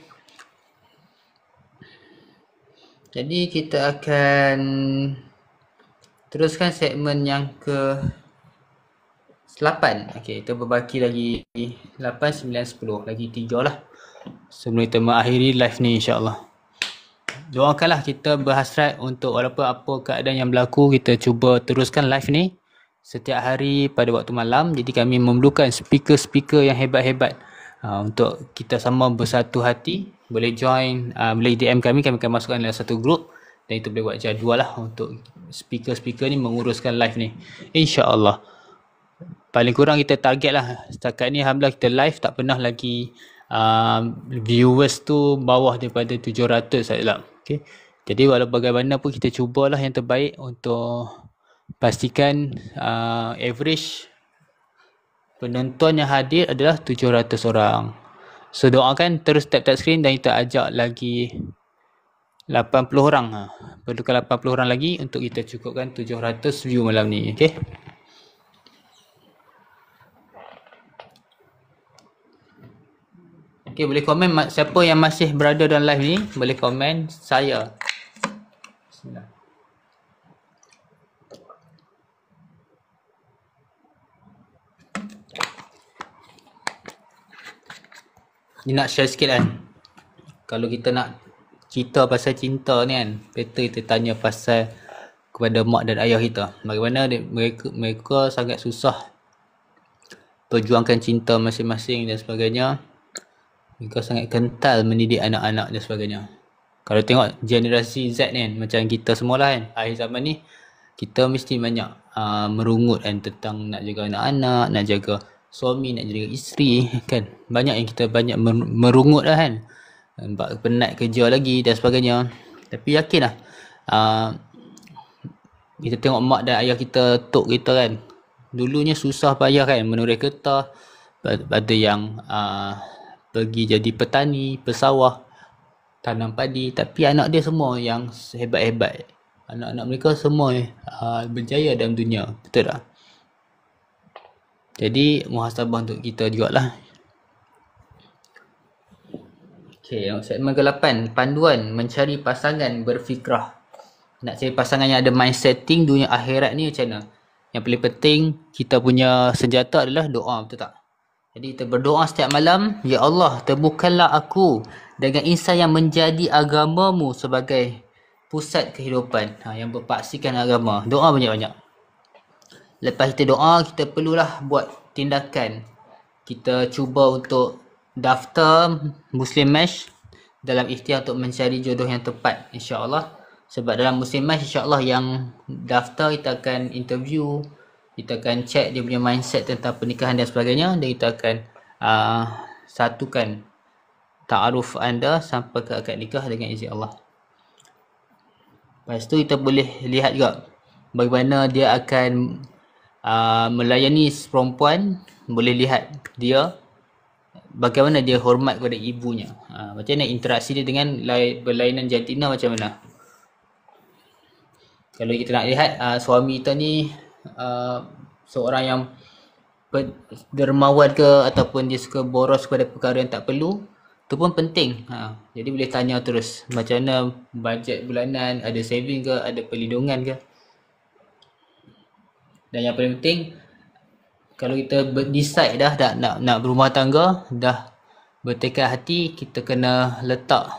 Jadi kita akan teruskan segmen yang ke 8. Okay, kita berbaki lagi 8, 9, 10. Lagi 3 lah sebelum kita mengakhiri live ni insyaAllah. Doakanlah, kita berhasrat untuk walaupun apa keadaan yang berlaku, kita cuba teruskan live ni setiap hari pada waktu malam. Jadi kami memerlukan speaker-speaker yang hebat-hebat untuk kita sama bersatu hati. Boleh join, boleh DM kami akan masukkan dalam satu grup, dan itu boleh buat jadual lah untuk speaker-speaker ni menguruskan live ni insyaAllah. Paling kurang kita target lah, setakat ni alhamdulillah kita live tak pernah lagi viewers tu bawah daripada 700 sajalah. Okay. Jadi walau bagaimanapun kita cubalah yang terbaik untuk pastikan average penonton yang hadir adalah 700 orang. So doakan, terus tap screen dan kita ajak lagi 80 orang. Perlukan 80 orang lagi untuk kita cukupkan 700 view malam ni. Okay. Okay, boleh komen siapa yang masih berada dalam live ni, boleh komen saya. Bismillah. Ni nak share sikit kan. Kalau kita nak cerita pasal cinta ni kan, better kita tanya pasal kepada mak dan ayah kita. Bagaimana mereka sangat susah perjuangkan cinta masing-masing dan sebagainya. Mereka sangat kental mendidik anak-anak dan sebagainya. Kalau tengok generasi Z ni kan, macam kita semua lah kan, akhir zaman ni kita mesti banyak merungut kan tentang nak jaga anak-anak, nak jaga suami, nak jaga isteri kan. Banyak yang kita merungut lah kan, penat kerja lagi dan sebagainya. Tapi yakin lah, kita tengok mak dan ayah kita, tok kita kan, dulunya susah payah kan, menurai kertas, ada yang pergi jadi petani, pesawah, tanam padi. Tapi anak dia semua yang hebat-hebat, anak-anak mereka semua berjaya dalam dunia. Betul tak? Jadi muhasabah untuk kita jugalah. Okay, segmen ke-8, panduan mencari pasangan berfikrah. nak cari pasangan yang ada mind setting dunia akhirat ni macam mana. Yang paling penting kita punya senjata adalah doa, betul tak? Jadi kita berdoa setiap malam, ya Allah, temukanlah aku dengan insan yang menjadi agamamu sebagai pusat kehidupan, yang berpaksikan agama. Doa banyak-banyak. Lepas kita doa, kita perlulah buat tindakan. Kita cuba untuk daftar Muslim Match dalam ikhtiar untuk mencari jodoh yang tepat, insya-Allah. Sebab dalam Muslim Match, insya-Allah yang daftar kita akan interview, kita akan check dia punya mindset tentang pernikahan dan sebagainya, dan kita akan satukan ta'aruf anda sampai ke akad nikah dengan izin Allah. Lepas tu kita boleh lihat juga bagaimana dia akan melayani perempuan. Boleh lihat dia bagaimana dia hormat kepada ibunya, macam mana interaksi dia dengan berlainan jantina macam mana. Kalau kita nak lihat suami kita ni seorang yang dermawan ke ataupun dia suka boros kepada perkara yang tak perlu, tu pun penting. Jadi boleh tanya terus macam mana bajet bulanan, ada saving ke, ada perlindungan ke. Dan yang paling penting, kalau kita decide dah nak berumah tangga, dah bertekad hati, kita kena letak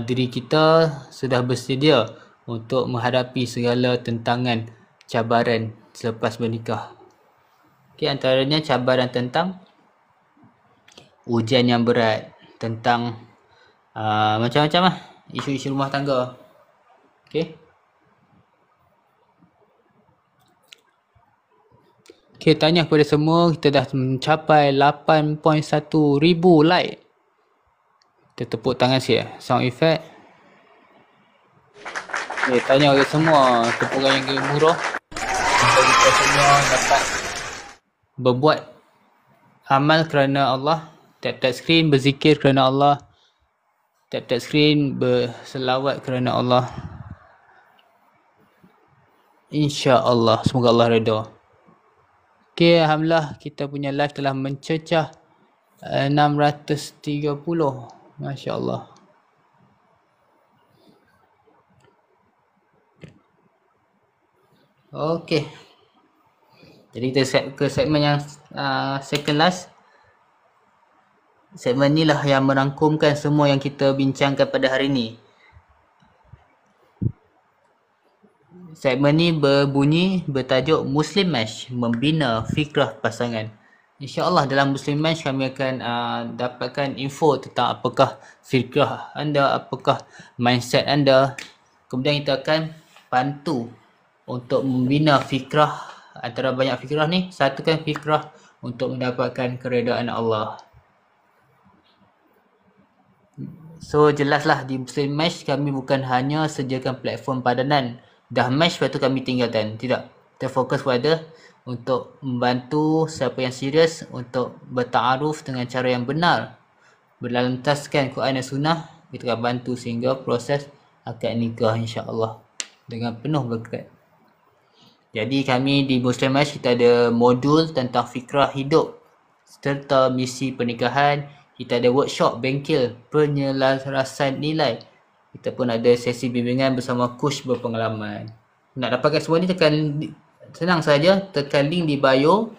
diri kita sudah bersedia untuk menghadapi segala tentangan, cabaran selepas bernikah. Okay, antaranya cabaran tentang ujian yang berat, tentang macam-macam lah, isu-isu rumah tangga. Okay. Okay, tanya kepada semua, kita dah mencapai 8.1 ribu like. Kita tepuk tangan sikit, sound effect. Okay, tanya kepada semua, tepukan yang murah untuk kita semua dapat berbuat amal kerana Allah. Tap-tap screen berzikir kerana Allah. Tap-tap screen berselawat kerana Allah. InsyaAllah, semoga Allah redha. Okay, alhamdulillah kita punya live telah mencecah 630. Masya Allah. Okay. Jadi kita ke segmen yang second last. Segmen ni lah yang merangkumkan semua yang kita bincangkan pada hari ni. Segmen ni bertajuk Muslim Match, membina fikrah pasangan. InsyaAllah dalam Muslim Match kami akan dapatkan info tentang apakah fikrah anda, apakah mindset anda. Kemudian kita akan bantu untuk membina fikrah. Antara banyak fikrah ni, satukan fikrah untuk mendapatkan keredaan Allah. So jelaslah di Muslim Match kami bukan hanya sediakan platform padanan, dah match lepas tu kami tinggalkan. Tidak. Kita fokus pada untuk membantu siapa yang serius untuk bertaaruf dengan cara yang benar, berlantaskan Quran dan Sunnah. Kita akan bantu sehingga proses akad nikah insya-Allah dengan penuh berkat. Jadi kami di Muslim Match kita ada modul tentang fikrah hidup serta misi pernikahan. Kita ada workshop bengkel penyelarasan nilai. Kita pun ada sesi bimbingan bersama coach berpengalaman. Nak dapatkan semua ni senang saja, tekan link di bio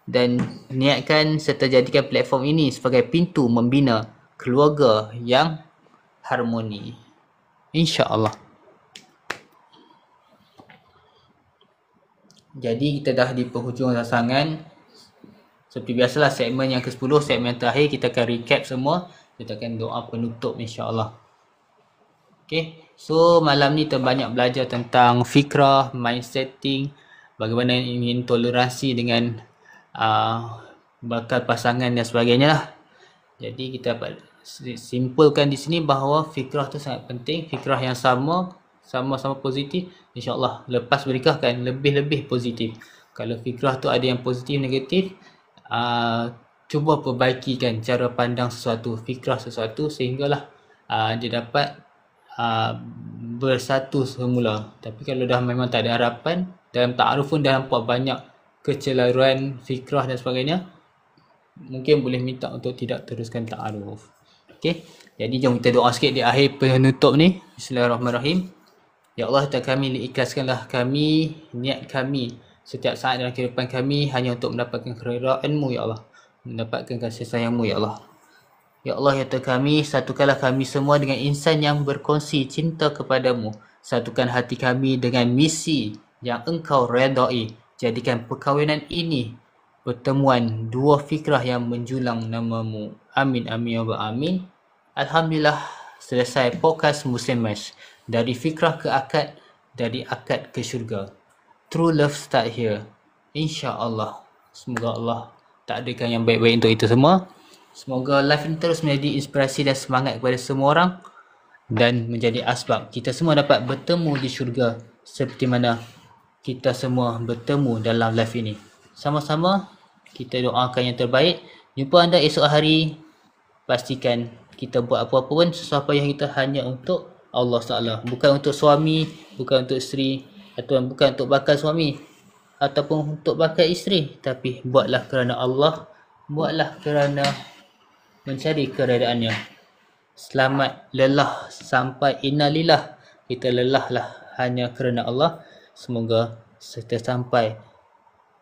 dan niatkan serta jadikan platform ini sebagai pintu membina keluarga yang harmoni. InsyaAllah. Jadi kita dah di penghujung rangsangan. Seperti biasalah segmen yang ke-10, segmen yang terakhir kita akan recap semua. Kita akan doa penutup insya-Allah. Okay, so malam ni kita banyak belajar tentang fikrah, mindsetting, bagaimana ingin toleransi dengan bakal pasangan dan sebagainya lah. Jadi kita dapat simpulkan di sini bahawa fikrah tu sangat penting. Fikrah yang sama-sama positif, insya-Allah lepas bernikah kan lebih-lebih positif. Kalau fikrah tu ada yang positif, negatif, cuba perbaikikan cara pandang sesuatu, fikrah sesuatu sehinggalah dia dapat bersatu semula. Tapi kalau dah memang tak ada harapan, dalam ta'aruf pun dah nampak banyak kecelaruan fikrah dan sebagainya, mungkin boleh minta untuk tidak teruskan ta'aruf. Okey, jadi jom kita doa sikit di akhir penutup ni. Bismillahirrahmanirrahim. Ya Allah, Tuhan kami, ikhlaskanlah kami, niat kami setiap saat dalam kehidupan kami hanya untuk mendapatkan keridaan-Mu, Ya Allah. Mendapatkan kasih sayang-Mu, Ya Allah. Ya Allah, ya Tuhan kami, satukanlah kami semua dengan insan yang berkongsi cinta kepadamu. Satukan hati kami dengan misi yang Engkau redai. Jadikan perkahwinan ini pertemuan dua fikrah yang menjulang namamu. Amin, amin, ya Rabbal Amin. Alhamdulillah, selesai podcast Muslim Mesh. Dari fikrah ke akad, dari akad ke syurga. True love start here. InsyaAllah. Semoga Allah takdirkan yang baik-baik untuk itu semua. Semoga live ini terus menjadi inspirasi dan semangat kepada semua orang dan menjadi asbab kita semua dapat bertemu di syurga seperti mana kita semua bertemu dalam live ini. Sama-sama kita doakan yang terbaik. Jumpa anda esok hari. Pastikan kita buat apa-apa pun sesuatu yang kita hanya untuk Allah Ta'ala. Bukan untuk suami, bukan untuk isteri, atau bukan untuk bakal suami ataupun untuk bakal isteri, tapi buatlah kerana Allah, buatlah kerana mencari keredaannya. Selamat lelah sampai innalillah. Kita lelahlah hanya kerana Allah. Semoga kita sampai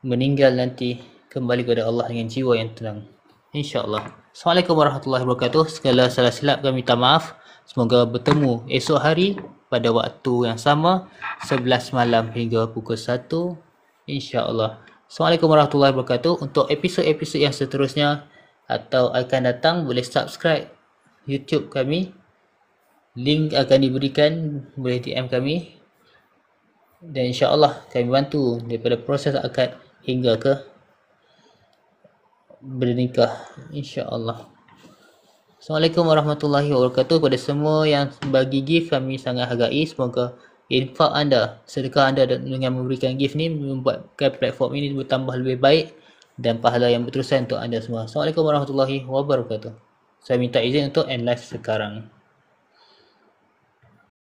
meninggal nanti kembali kepada Allah dengan jiwa yang tenang, InsyaAllah. Assalamualaikum warahmatullahi wabarakatuh. Segala salah silap kami minta maaf. Semoga bertemu esok hari pada waktu yang sama 11 malam hingga pukul 1, InsyaAllah. Assalamualaikum warahmatullahi wabarakatuh. Untuk episod-episod yang seterusnya atau akan datang, boleh subscribe YouTube kami. Link akan diberikan, boleh DM kami. Dan insyaAllah kami bantu daripada proses akad hingga ke bernikah, insyaAllah. Assalamualaikum warahmatullahi wabarakatuh. Kepada semua yang bagi gift, kami sangat hargai. Semoga infak anda, sedekah anda dengan memberikan gift ni membuatkan platform ini bertambah lebih baik dan pahala yang berterusan untuk anda semua. Assalamualaikum warahmatullahi wabarakatuh. Saya minta izin untuk end live sekarang.